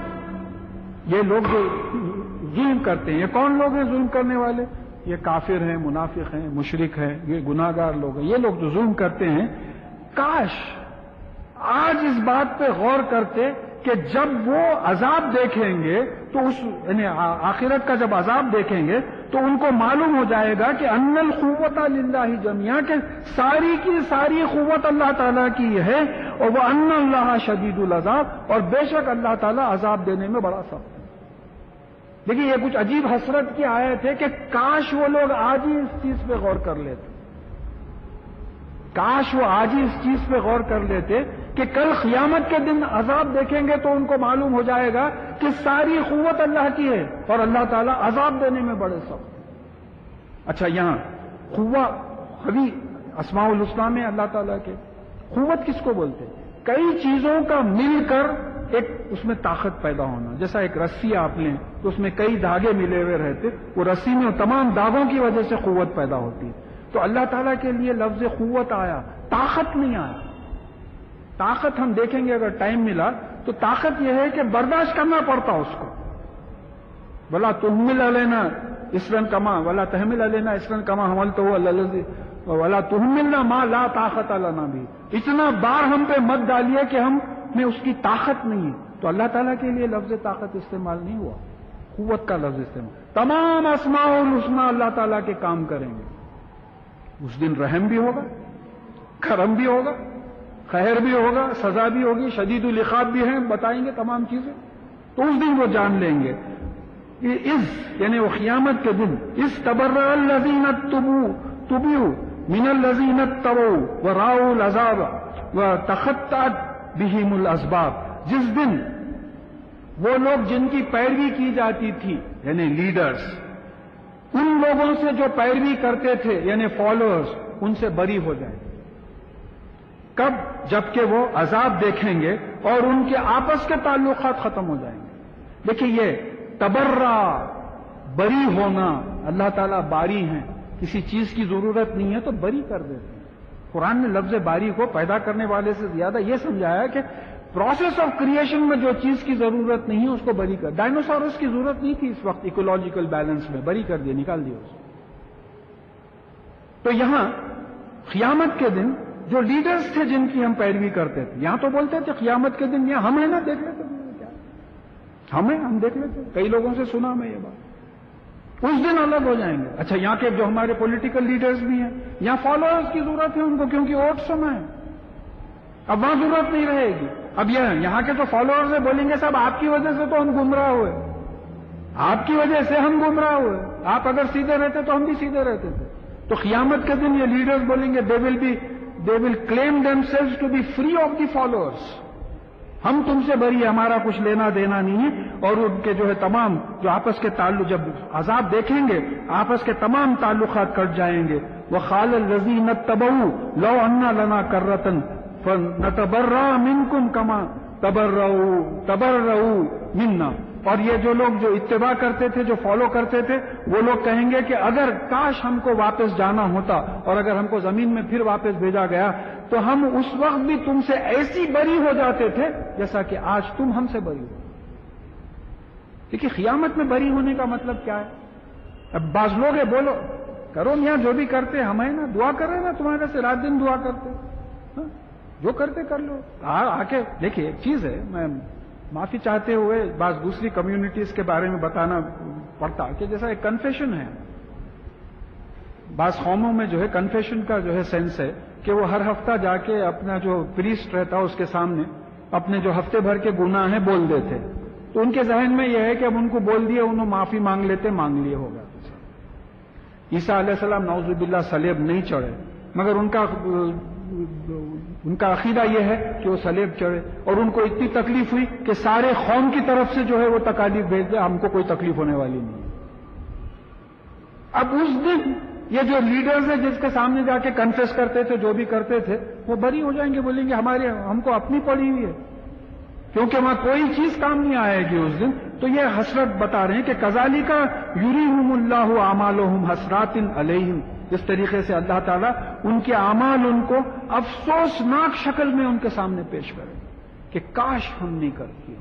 یہ لوگ جو ظلم کرتے ہیں، یہ کون لوگ ہیں ظلم کرنے والے؟ یہ کافر ہیں، منافق ہیں، مشرک ہیں، یہ گناہ گار لوگ ہیں. یہ لوگ جو ظلم کرتے ہیں، کاش آج اس بات پہ غور کرتے کہ جب وہ عذاب دیکھیں گے تو یعنی آخرت کا جب عذاب دیکھیں گے تو ان کو معلوم ہو جائے گا کہ ان القوت للہ جميعا، کہ ساری کی ساری قوت اللہ تعالیٰ کی ہے، اور وہ ان اللہ شدید العذاب، اور بے شک اللہ تعالیٰ عذاب دینے میں بڑا سخت ہے. دیکھیے یہ کچھ عجیب حسرت کی آیت ہے کہ کاش وہ لوگ آج ہی اس چیز پہ غور کر لیتے، کاش وہ آج ہی اس چیز پہ غور کر لیتے کہ کل قیامت کے دن عذاب دیکھیں گے تو ان کو معلوم ہو جائے گا کہ ساری قوت اللہ کی ہے اور اللہ تعالیٰ عذاب دینے میں بڑے سخت. اچھا، یہاں قوت ابھی اسماء الحسنی میں اللہ تعالیٰ کے قوت کس کو بولتے ہیں؟ کئی چیزوں کا مل کر ایک اس میں طاقت پیدا ہونا. جیسا ایک رسی آپ لیں تو اس میں کئی دھاگے ملے ہوئے رہتے، وہ رسی میں تمام دھاگوں کی وجہ سے قوت پیدا ہوتی ہے. تو اللہ تعالیٰ کے لیے لفظ قوت آیا، طاقت نہیں آیا. طاقت ہم دیکھیں گے اگر ٹائم ملا تو طاقت یہ ہے کہ برداشت کرنا پڑتا اس کو. ولا تحمل علینا اسرا کما ولا تحمل علینا اسرا کما حملتہ علی الذی ولا تحملنا ما لا طاقت لنا بھی. اتنا بار ہم پہ مت ڈالیے کہ ہم میں اس کی طاقت نہیں ہے. تو اللہ تعالیٰ کے لیے لفظ طاقت استعمال نہیں ہوا، قوت کا لفظ استعمال. تمام اسماء الحسنی اللہ تعالیٰ کے کام کریں گے. اس دن رحم بھی ہوگا، کرم بھی ہوگا، خیر بھی ہوگا، سزا بھی ہوگی، شدید العقاب بھی ہیں، بتائیں گے تمام چیزیں. تو اس دن وہ جان لیں گے. یعنی وہ قیامت کے دن اس تبرأ الذین تبعوا من الذین اتبعوا ورأوا العذاب وتقطعت بهم الاسباب. جس دن وہ لوگ جن کی پیروی کی جاتی تھی یعنی لیڈرز، ان لوگوں سے جو پیروی کرتے تھے یعنی فالوورز، ان سے بری ہو جائیں. کب؟ جبکہ وہ عذاب دیکھیں گے اور ان کے آپس کے تعلقات ختم ہو جائیں گے. دیکھیے یہ تبرہ، بری ہونا، اللہ تعالیٰ باری ہیں، کسی چیز کی ضرورت نہیں ہے تو بری کر دیتے ہیں. قرآن نے لفظ باری کو پیدا کرنے والے سے زیادہ یہ سمجھایا کہ پروسیس آف کریشن میں جو چیز کی ضرورت نہیں ہے اس کو بری کر. ڈائنوسورس کی ضرورت نہیں تھی اس وقت ایکولوجیکل بیلنس میں, بری کر دیا, نکال دیا اس کو. تو یہاں قیامت کے دن جو لیڈرز تھے جن کی ہم پیروی کرتے تھے, یہاں تو بولتے تھے قیامت کے دن, یہاں ہم ہیں نا, دیکھ لیتے کیا ہم دیکھ لیتے, کئی لوگوں سے سنا میں یہ بات, اس دن الگ ہو جائیں گے. اچھا یہاں کے جو ہمارے پولیٹیکل لیڈرز بھی ہیں, یہاں فالوورز کی ضرورت ہے ان کو, کیونکہ ووٹ سنا ہے, اب وہاں ضرورت نہیں رہے گی. اب یہاں کے جو فالوورز ہیں بولیں گے صاحب آپ کی وجہ سے تو ہم گمراہ ہوئے, آپ کی وجہ سے ہم گمراہ ہوئے, آپ اگر سیدھے رہتے تو ہم بھی سیدھے رہتے تھے. تو قیامت کے دن یہ لیڈرز بولیں گے they will claim themselves to be free of the followers. ہم تم سے بری, ہمارا کچھ لینا دینا نہیں ہے. اور ان کے جو ہے تمام جو آپس کے تعلق, جب عذاب دیکھیں گے آپس کے تمام تعلقات کٹ جائیں گے. وَقَالَ الَّذِينَ اتَّبَعُوا لَوْ أَنَّ لَنَا كَرَّةً فَنَتَبَرَّأَ مِنكُمْ كَمَا تَبَرَّؤُوا مِنَّا. اور یہ جو لوگ جو اتباع کرتے تھے, جو فالو کرتے تھے, وہ لوگ کہیں گے کہ اگر کاش ہم کو واپس جانا ہوتا اور اگر ہم کو زمین میں پھر واپس بھیجا گیا تو ہم اس وقت بھی تم سے ایسی بری ہو جاتے تھے جیسا کہ آج تم ہم سے بری ہو. دیکھیے قیامت میں بری ہونے کا مطلب کیا ہے. اب بعض لوگ بولو کرو یہاں جو بھی کرتے ہم ہیں نا, دعا کر رہے نا تمہارے سے, رات دن دعا کرتے, جو کرتے کر لو. آ کے دیکھیے ایک چیز ہے, میں معافی چاہتے ہوئے بعض دوسری کمیونٹیز کے بارے میں بتانا پڑتا کہ جیسا ایک کنفیشن ہے, بعض قوموں میں جو ہے کنفیشن کا جو ہے سینس ہے کہ وہ ہر ہفتہ جا کے اپنا جو پریسٹ رہتا اس کے سامنے اپنے جو ہفتے بھر کے گناہ ہیں بول دیتے. تو ان کے ذہن میں یہ ہے کہ اب ان کو بول دیے, انہوں معافی مانگ لیتے, مانگ لیے ہوگا. عیسیٰ علیہ السلام نعوذ باللہ صلیب نہیں چڑھے, مگر ان کا عقیدہ یہ ہے کہ وہ صلیب چڑھے, اور ان کو اتنی تکلیف ہوئی کہ سارے قوم کی طرف سے جو ہے وہ تکالیف بھیج دے, ہم کو کوئی تکلیف ہونے والی نہیں ہے. اب اس دن یہ جو لیڈرز ہیں جس کے سامنے جا کے کنفیس کرتے تھے, جو بھی کرتے تھے, وہ بری ہو جائیں گے, بولیں گے ہم کو اپنی پڑی ہوئی ہے, کیونکہ وہاں کوئی چیز کام نہیں آئے گی اس دن. تو یہ حسرت بتا رہے ہیں کہ کذالک یریہم اللہ اعمالہم حسرات علیہم, اس طریقے سے اللہ تعالیٰ ان کے اعمال ان کو افسوسناک شکل میں ان کے سامنے پیش کرے کہ کاش ہم نہیں کرتی.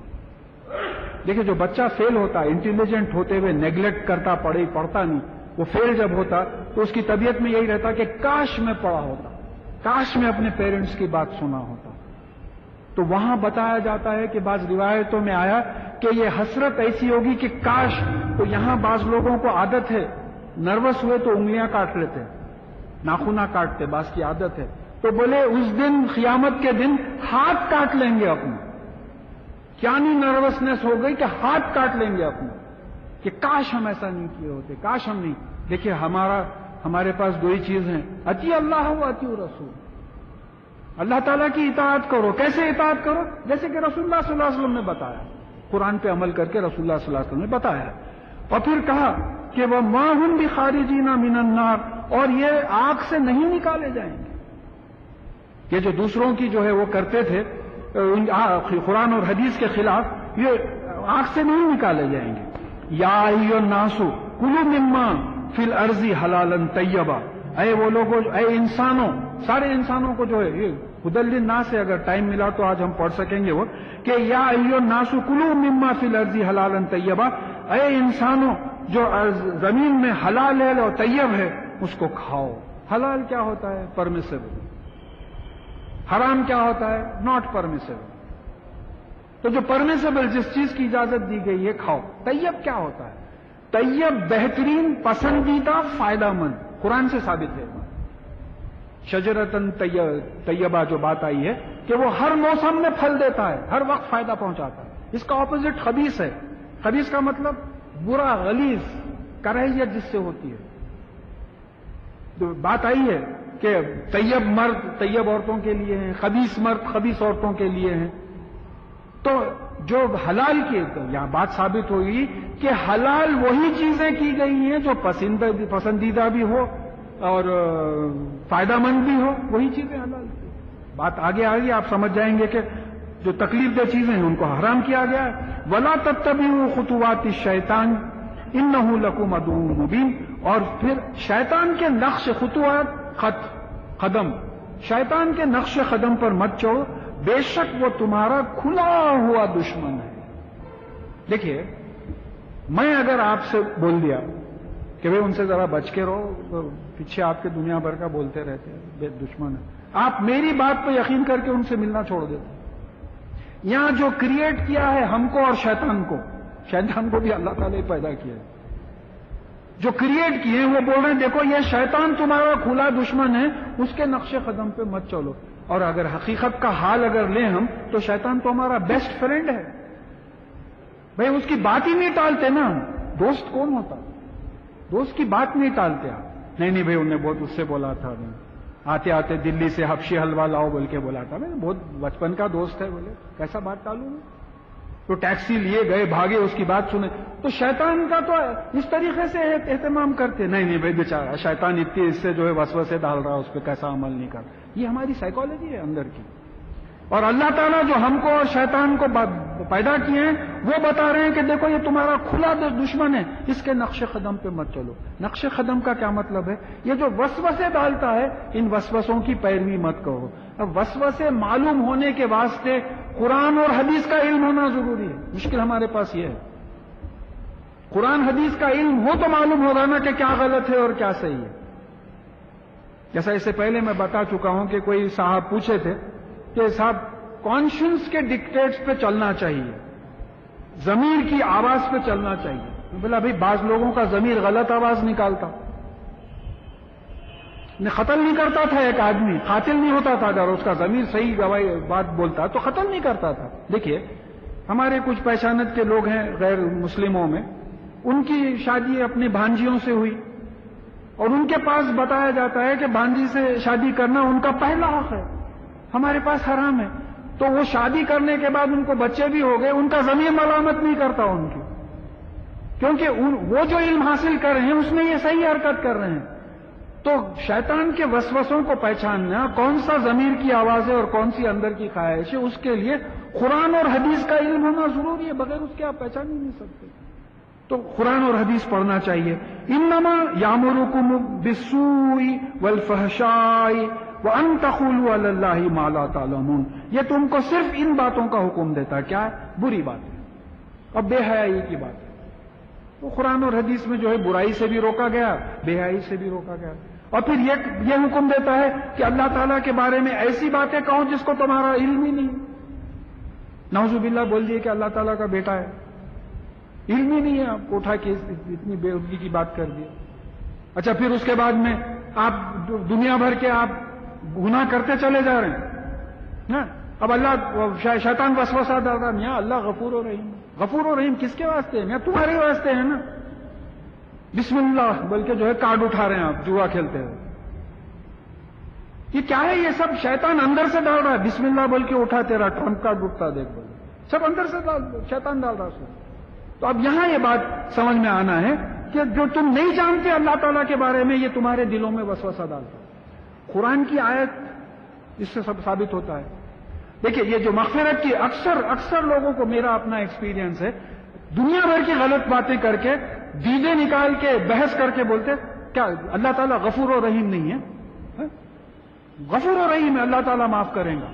دیکھیں جو بچہ فیل ہوتا ہے, انٹیلیجنٹ ہوتے ہوئے نیگلیکٹ کرتا, پڑھتا نہیں, وہ فیل جب ہوتا تو اس کی طبیعت میں یہی رہتا کہ کاش میں پڑھا ہوتا, کاش میں اپنے پیرنٹس کی بات سنا ہوتا. تو وہاں بتایا جاتا ہے کہ بعض روایتوں میں آیا کہ یہ حسرت ایسی ہوگی کہ کاش. تو یہاں بعض لوگوں کو عادت ہے, نروس ہوئے تو انگلیاں کاٹ لیتے, ناخنا کاٹتے, بعض کی عادت ہے. تو بولے اس دن قیامت کے دن ہاتھ کاٹ لیں گے اپنے. کیا نہیں نروسنس ہو گئی کہ ہاتھ کاٹ لیں گے اپنے, کہ کاش ہم ایسا نہیں کیے ہوتے, کاش ہم نہیں. دیکھیے ہمارے پاس دو ہی چیز ہیں, اطیع اللہ و اطیع رسول. اللہ تعالیٰ کی اطاعت کرو. کیسے اطاعت کرو؟ جیسے کہ رسول اللہ صلی اللہ علیہ وسلم نے بتایا, قرآن پہ عمل کر کے رسول اللہ صلی اللہ علیہ وسلم نے بتایا. اور پھر کہا کہ وَمَا هُمْ بِخَارِجِينَ مِنَ النَّارِ, اور یہ آگ سے نہیں نکالے جائیں گے. یہ جو دوسروں کی جو ہے وہ کرتے تھے قرآن اور حدیث کے خلاف, یہ آگ سے نہیں نکالے جائیں گے. یا ایھا الناس کلوا مما فی الارض حلالا طیبا, اے وہ لوگوں, اے انسانوں, سارے انسانوں کو جو ہے یہ ہدی للناس سے اگر ٹائم ملا تو آج ہم پڑھ سکیں گے وہ کہ یا ایھا الناس کلوا مما فی الارض حلالا طیبا, اے انسانوں جو زمین میں حلال ہے اور طیب ہے اس کو کھاؤ. حلال کیا ہوتا ہے؟ پرمیسیبل. حرام کیا ہوتا ہے؟ Not permissible. تو جو پرمیسیبل جس چیز کی اجازت دی گئی ہے کھاؤ. طیب کیا ہوتا ہے؟ طیب بہترین, پسندیدہ, فائدہ مند. قرآن سے ثابت ہے. شجرتن طیبہ جو بات آئی ہے کہ وہ ہر موسم میں پھل دیتا ہے, ہر وقت فائدہ پہنچاتا ہے. اس کا اپوزٹ خبیث ہے. خبیث کا مطلب برا, غلیظ, کراہیت جس سے ہوتی ہے. تو بات آئی ہے کہ طیب مرد طیب عورتوں کے لیے ہیں, خبیث مرد خبیث عورتوں کے لیے ہیں. تو جو حلال کی, یہاں بات ثابت ہوئی کہ حلال وہی چیزیں کی گئی ہیں جو پسندیدہ بھی ہو اور فائدہ مند بھی ہو, وہی چیزیں حلال کی. بات آگے آ گئی, آپ سمجھ جائیں گے کہ جو تکلیف دہ چیزیں ہیں ان کو حرام کیا گیا ہے. وَلَا تَتَّبِعُوا خُطُوَاتِ الشَّيْطَانِ إِنَّهُ لَكُمْ عَدُوٌّ مُّبِينٌ, اور پھر شیطان کے نقش, خطوات, قدم, شیطان کے نقش قدم پر مت چلو، بے شک وہ تمہارا کھلا ہوا دشمن ہے۔ دیکھیے، میں اگر آپ سے بول دیا کہ بھئی ان سے ذرا بچ کے رہو، پیچھے آپ کے دنیا بھر کا بولتے رہتے ہیں، بے دشمن ہے، آپ میری بات پہ یقین کر کے ان سے ملنا چھوڑ دیتے ہیں۔ یہاں جو کریٹ کیا ہے ہم کو اور شیطان کو بھی اللہ تعالیٰ ہی پیدا کیا ہے، جو کریٹ کیے ہیں وہ بول رہے ہیں دیکھو یہ شیطان تمہارا کھلا دشمن ہے، اس کے نقش قدم پہ مت چلو۔ اور اگر حقیقت کا حال اگر لیں ہم تو شیطان تو ہمارا بیسٹ فرینڈ ہے، بھئی اس کی بات ہی نہیں ٹالتے نا۔ دوست کون ہوتا؟ دوست کی بات نہیں ٹالتے آپ، نہیں بھئی انہوں نے بہت اس سے بولا تھا، آتے آتے دلی سے حبشی حلوہ لاؤ بول کے بولا تھا، میں بہت بچپن کا دوست ہے، بولے کیسا بات ٹالوں میں؟ تو ٹیکسی لیے گئے، بھاگے، اس کی بات سنے۔ تو شیطان کا تو اس طریقے سے اہتمام کرتے، نہیں بھئی بیچارہ شیطان اتنی اس سے جو ہے وسوسے ڈال رہا، اس پہ کیسا عمل نہیں کر۔ یہ ہماری سائیکالوجی ہے اندر کی، اور اللہ تعالیٰ جو ہم کو اور شیطان کو پیدا کیے ہیں وہ بتا رہے ہیں کہ دیکھو یہ تمہارا کھلا دشمن ہے، اس کے نقش قدم پہ مت چلو۔ نقش قدم کا کیا مطلب ہے؟ یہ جو وسوسے ڈالتا ہے ان وسوسوں کی پیروی مت کرو۔ اب وسوسے معلوم ہونے کے واسطے قرآن اور حدیث کا علم ہونا ضروری ہے۔ مشکل ہمارے پاس یہ ہے، قرآن حدیث کا علم ہو تو معلوم ہوگا نا کہ کیا غلط ہے اور کیا صحیح ہے۔ جیسا اس سے پہلے میں بتا چکا ہوں کہ کوئی صاحب پوچھے تھے کہ صاحب کانشنس کے ڈکٹیٹس پہ چلنا چاہیے، ضمیر کی آواز پہ چلنا چاہیے۔ بولا بھئی بعض لوگوں کا ضمیر غلط آواز نکالتا، قتل نہیں کرتا تھا، ایک آدمی قاتل نہیں ہوتا تھا اگر اس کا ضمیر صحیح بات بولتا تو قتل نہیں کرتا تھا۔ دیکھیے ہمارے کچھ پہچانت کے لوگ ہیں غیر مسلموں میں، ان کی شادی اپنی بھانجیوں سے ہوئی اور ان کے پاس بتایا جاتا ہے کہ بھانجی سے شادی کرنا ان کا پہلا حق ہے، ہمارے پاس حرام ہے۔ تو وہ شادی کرنے کے بعد ان کو بچے بھی ہو گئے، ان کا ضمیر ملامت نہیں کرتا ان کی، کیونکہ وہ جو علم حاصل کر رہے ہیں اس میں یہ صحیح حرکت کر رہے ہیں۔ تو شیطان کے وسوسوں کو پہچاننا، کون سا ضمیر کی آواز ہے اور کون سی اندر کی خواہش ہے، اس کے لیے قرآن اور حدیث کا علم ہونا ضروری ہے، بغیر اس کے آپ پہچان ہی نہیں سکتے۔ تو قرآن اور حدیث پڑھنا چاہیے۔ انما یامرکم بالسوء والفحشاء وان تقولوا علی اللہ ما لا تعلمون، یہ تم کو صرف ان باتوں کا حکم دیتا ہے، کیا ہے؟ بری بات ہے اور بے حیائی کی بات ہے۔ تو قرآن اور حدیث میں جو ہے برائی سے بھی روکا گیا، بے حیائی سے بھی روکا گیا، اور پھر یہ حکم دیتا ہے کہ اللہ تعالیٰ کے بارے میں ایسی باتیں کہو جس کو تمہارا علم ہی نہیں۔ نعوذ باللہ بول دیے کہ اللہ تعالیٰ کا بیٹا ہے، علم ہی نہیں ہے، آپ کو اٹھا کے اتنی بے عقلی کی بات کر دی۔ اچھا پھر اس کے بعد میں آپ دنیا بھر کے آپ گناہ کرتے چلے جا رہے ہیں۔ اب اللہ شیطان وسوسہ ڈال رہا ہے، میاں اللہ غفور و رحیم، غفور و رحیم کس کے واسطے ہے؟ میاں تمہارے واسطے ہے نا۔ بسم اللہ بلکہ جو ہے کارڈ اٹھا رہے ہیں آپ، جوا کھیلتے ہیں، یہ کیا ہے؟ یہ سب شیطان اندر سے ڈال رہا ہے۔ بسم اللہ بول کے اٹھا، تیرا ٹرمپ کارڈ اٹھتا دیکھ، بولے سب اندر سے شیطان ڈال رہا ہے۔ تو اب یہاں یہ بات سمجھ میں آنا ہے کہ جو تم نہیں جانتے اللہ تعالیٰ کے بارے میں، یہ تمہارے دلوں میں وسوسہ ڈالتا ہے۔ قرآن کی آیت اس سے سب ثابت ہوتا ہے۔ دیکھیے یہ جو مغفرت کی اکثر لوگوں کو، میرا اپنا ایکسپیرینس ہے، دنیا بھر کی غلط باتیں کر کے، دیدے نکال کے، بحث کر کے بولتے کیا اللہ تعالیٰ غفور و رحیم نہیں ہے؟ غفور و رحیم ہے، اللہ تعالیٰ معاف کریں گا۔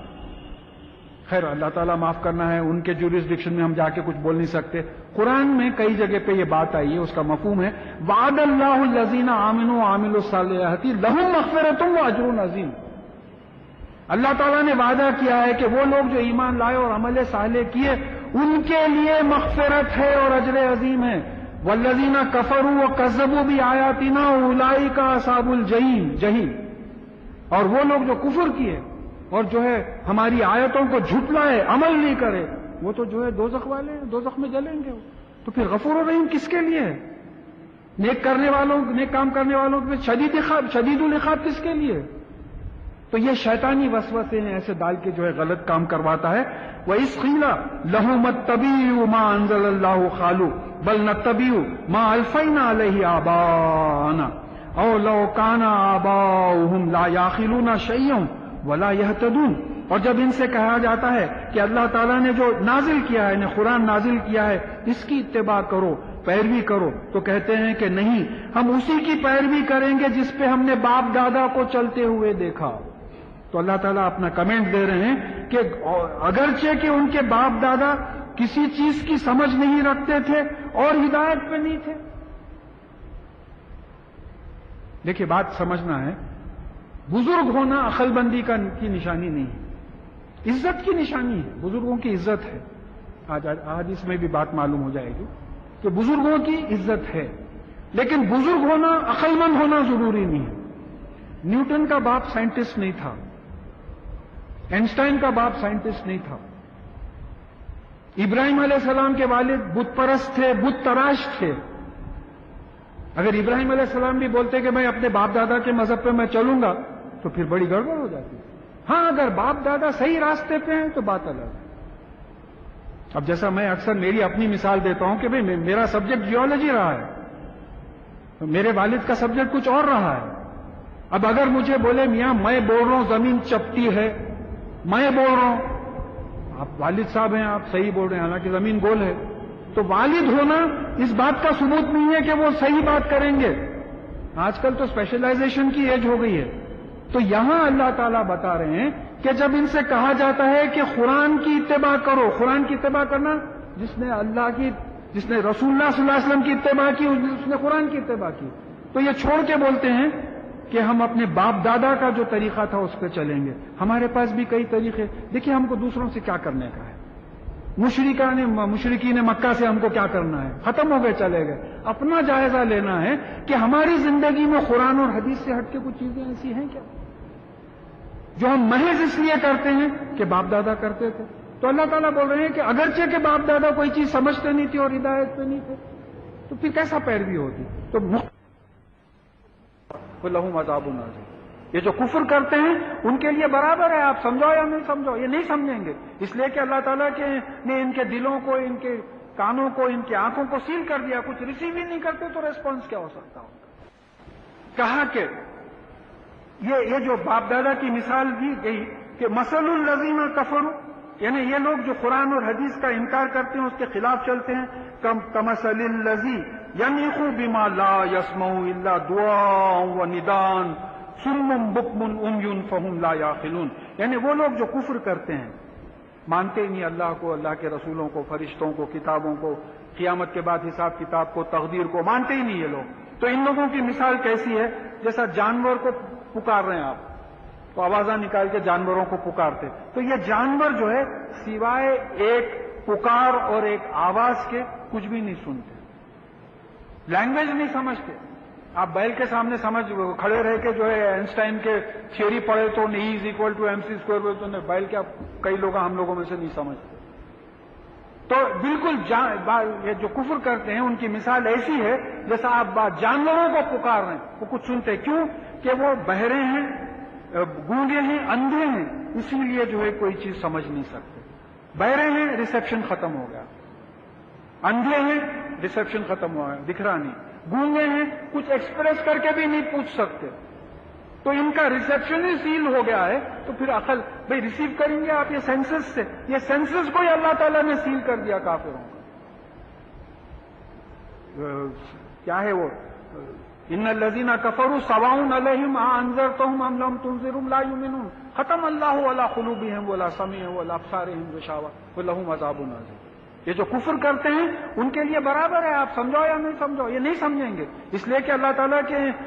خیر اللہ تعالیٰ معاف کرنا ہے، ان کے جورسڈکشن میں ہم جا کے کچھ بول نہیں سکتے۔ قرآن میں کئی جگہ پہ یہ بات آئی ہے، اس کا مفہوم ہے وعد اللہ الذین آمنوا وعملوا الصالحات لہم مغفرۃ واجر عظیم۔ اللہ تعالیٰ نے وعدہ کیا ہے کہ وہ لوگ جو ایمان لائے اور عمل صالح کیے ان کے لیے مغفرت ہے اور اجر عظیم ہے۔ والذین کفروا وکذبوا بآیاتنا اولئک اصحاب الجحیم، اور وہ لوگ جو کفر کیے اور جو ہے ہماری آیتوں کو جھٹلائے، عمل نہیں کرے، وہ تو جو ہے دوزخ والے ہیں، دوزخ میں جلیں گے۔ تو پھر غفور و رحیم کس کے لیے ہے؟ نیک کام کرنے والوں کے شدید العقاب کس کے لیے؟ تو یہ شیطانی وسوسے ہیں، ایسے ڈال کے جو ہے غلط کام کرواتا ہے۔ وَإِذْ قِيلَ لَهُمُ اتَّبِعُوا مَا أَنزَلَ اللَّهُ قَالُوا بَلْ نَتَّبِعُ مَا أَلْفَيْنَا عَلَيْهِ آبَاءَنَا أَوْ لَوْ كَانَ آبَاؤُهُمْ لَا يَعْقِلُونَ شَيْئًا وَلَا يَهْتَدُونَ۔ اور جب ان سے کہا جاتا ہے کہ اللہ تعالیٰ نے جو نازل کیا ہے، یعنی قرآن نازل کیا ہے، اس کی اتباع کرو، پیروی کرو، تو کہتے ہیں کہ نہیں، ہم اسی کی پیروی کریں گے جس پہ ہم نے باپ دادا کو چلتے ہوئے دیکھا۔ تو اللہ تعالیٰ اپنا کمنٹ دے رہے ہیں کہ اگرچہ کہ ان کے باپ دادا کسی چیز کی سمجھ نہیں رکھتے تھے اور ہدایت پہ نہیں تھے. دیکھیے بات سمجھنا ہے، بزرگ ہونا عقل بندی کی نشانی نہیں ہے، عزت کی نشانی ہے. بزرگوں کی عزت ہے. آج اس میں بھی بات معلوم ہو جائے گی کہ بزرگوں کی عزت ہے، لیکن بزرگ ہونا عقل مند ہونا ضروری نہیں ہے. نیوٹن کا باپ سائنٹسٹ نہیں تھا، اینسٹائن کا باپ سائنٹسٹ نہیں تھا، ابراہیم علیہ السلام کے والد بت پرست تھے، بت تراش تھے. اگر ابراہیم علیہ السلام بھی بولتے کہ میں اپنے باپ دادا کے مذہب پہ میں چلوں گا تو پھر بڑی گڑبڑ ہو جاتی. ہاں اگر باپ دادا صحیح راستے پہ ہیں تو بات الگ ہے. اب جیسا میں اکثر میری اپنی مثال دیتا ہوں کہ بھئی میرا سبجیکٹ جیولوجی رہا ہے، میرے والد کا سبجیکٹ کچھ اور رہا ہے. اب اگر مجھے بولے میاں میں بول رہا ہوں زمین چپٹی ہے، میں بول رہا ہوں، آپ والد صاحب ہیں، آپ صحیح بول رہے ہیں، حالانکہ زمین گول ہے، تو والد ہونا اس بات کا ثبوت نہیں ہے کہ وہ صحیح بات کریں گے. آج کل تو اسپیشلائزیشن کی ایج ہو گئی ہے. تو یہاں اللہ تعالیٰ بتا رہے ہیں کہ جب ان سے کہا جاتا ہے کہ قرآن کی اتباع کرو، قرآن کی اتباع کرنا، جس نے رسول اللہ صلی اللہ علیہ وسلم کی اتباع کی اس نے قرآن کی اتباع کی، تو یہ چھوڑ کے بولتے ہیں کہ ہم اپنے باپ دادا کا جو طریقہ تھا اس پہ چلیں گے. ہمارے پاس بھی کئی طریقے. دیکھیے ہم کو دوسروں سے کیا کرنے کا ہے، مشرکین مکہ سے ہم کو کیا کرنا ہے، ختم ہو گئے چلے گئے. اپنا جائزہ لینا ہے کہ ہماری زندگی میں قرآن اور حدیث سے ہٹ کے کچھ چیزیں ایسی ہیں کیا جو ہم محض اس لیے کرتے ہیں کہ باپ دادا کرتے تھے. تو اللہ تعالیٰ بول رہے ہیں کہ اگرچہ کہ باپ دادا کوئی چیز سمجھتے نہیں تھے اور ہدایت پہ نہیں تھے تو پھر کیسا پیروی ہوتی. تو لہم عذاب عظیم. یہ جو کفر کرتے ہیں ان کے لیے برابر ہے، آپ سمجھو یا نہیں سمجھو، یہ نہیں سمجھیں گے، اس لیے کہ اللہ تعالیٰ نے ان کے دلوں کو، ان کے کانوں کو، ان کی آنکھوں کو سیل کر دیا. کچھ ریسیو ہی نہیں کرتے تو ریسپانس کیا ہو سکتا ہوگا. کہا کہ یہ جو باپ دادا کی مثال دی گئی کہ مثل الذین کفروا، یعنی یہ لوگ جو قرآن اور حدیث کا انکار کرتے ہیں، اس کے خلاف چلتے ہیں، کمثل الذی ینیخ بما لا یسمع الا دعاء و نداء صم بکم عمی فہم لا یعقلون. یعنی وہ لوگ جو کفر کرتے ہیں، مانتے ہی نہیں اللہ کو، اللہ کے رسولوں کو، فرشتوں کو، کتابوں کو، قیامت کے بعد حساب کتاب کو، تقدیر کو مانتے ہی نہیں یہ لوگ. تو ان لوگوں کی مثال کیسی ہے؟ جیسا جانور کو پکار رہے ہیں آپ، تو آوازاں نکال کے جانوروں کو پکارتے. تو یہ جانور جو ہے سوائے ایک پکار اور ایک آواز کے کچھ بھی نہیں سنتے، لینگویج نہیں سمجھتے. آپ بیل کے سامنے کھڑے رہ کے جو ہے اینسٹائن کے تھیوری پڑھے تو E=mc²، تو بیل کیا کئی لوگ ہم لوگوں میں سے نہیں سمجھتے. تو بالکل یہ جو کفر کرتے ہیں ان کی مثال ایسی ہے جیسا آپ جانوروں کو پکار رہے ہیں، وہ کچھ سنتے. کیوں کہ وہ بہرے ہیں، گونگے ہیں، اندھے ہیں، اسی لیے جو ہے کوئی چیز سمجھ نہیں سکتے. بہرے ہیں، ریسیپشن ختم ہو گیا. اندھے ہیں، ریسیپشن ختم ہوا ہے، دکھ رہا نہیں. گونگے ہیں، کچھ ایکسپریس کر کے بھی نہیں پوچھ سکتے. تو ان کا ریسیپشن ہی سیل ہو گیا ہے. تو پھر عقل بھئی ریسیو کریں گے آپ یہ سینسز سے؟ یہ سینسز کو ہی اللہ تعالیٰ نے سیل کر دیا کافروں کا. کیا ہے وہ ان الذین کفروا سواء علیہم اانذرتہم ام لم تنذرہم لا یؤمنون. ختم اللہ علی قلوبہم ولا سمعہم ولا ابصارہم غشاوہ ولہم عذاب عظیم. یہ جو کفر کرتے ہیں ان کے لیے برابر ہے، آپ سمجھو یا نہیں سمجھو، یہ نہیں سمجھیں گے، اس لیے کہ اللہ تعالیٰ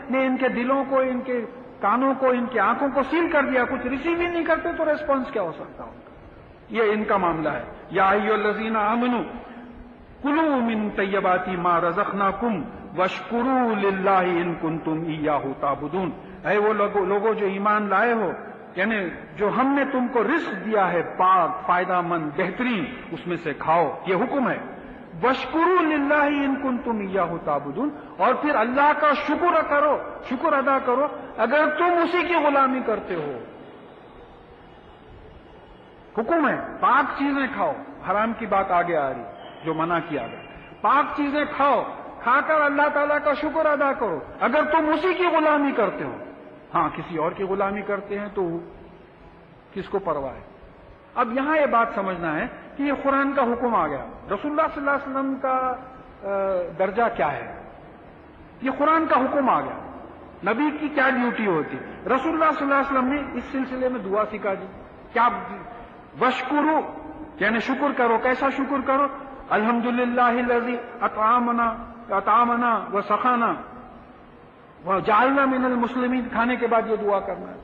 نے ان کے دلوں کو، ان کے کانوں کو، ان کی آنکھوں کو سیل کر دیا. کچھ ریسیو ہی نہیں کرتے تو ریسپانس کیا ہو سکتا ہوگا. یہ ان کا معاملہ ہے. یا ایھا الذین آمنوا کلوا من طیبات ما رزقناکم واشکروا للہ ان کنتم ایاہ تعبدون. اے وہ لوگوں جو ایمان لائے ہو، یعنی جو ہم نے تم کو رزق دیا ہے پاک، فائدہ مند، بہترین، اس میں سے کھاؤ، یہ حکم ہے. واشکروا للہ ان کنتم ایاہ تعبدون، اور پھر اللہ کا شکر کرو، شکر ادا کرو اگر تم اسی کی غلامی کرتے ہو. حکم ہے پاک چیزیں کھاؤ. حرام کی بات آگے آ رہی جو منع کیا گیا. پاک چیزیں کھاؤ، کھا کر اللہ تعالیٰ کا شکر ادا کرو اگر تم اسی کی غلامی کرتے ہو. ہاں کسی اور کی غلامی کرتے ہیں تو کس کو پرواہ ہے. اب یہاں یہ بات سمجھنا ہے کہ یہ قرآن کا حکم آ گیا. رسول اللہ صلی اللہ علیہ وسلم کا درجہ کیا ہے؟ یہ قرآن کا حکم آ گیا. نبی کی کیا ڈیوٹی ہوتی؟ رسول اللہ صلی اللہ علیہ وسلم نے اس سلسلے میں دعا سکھا دی. کیا؟ وشکرو، یعنی شکر کرو. کیسا شکر کرو؟ الحمدللہ الذی اطعمنا وسقانا وجعلنا من المسلمین. کھانے کے بعد یہ دعا کرنا ہے.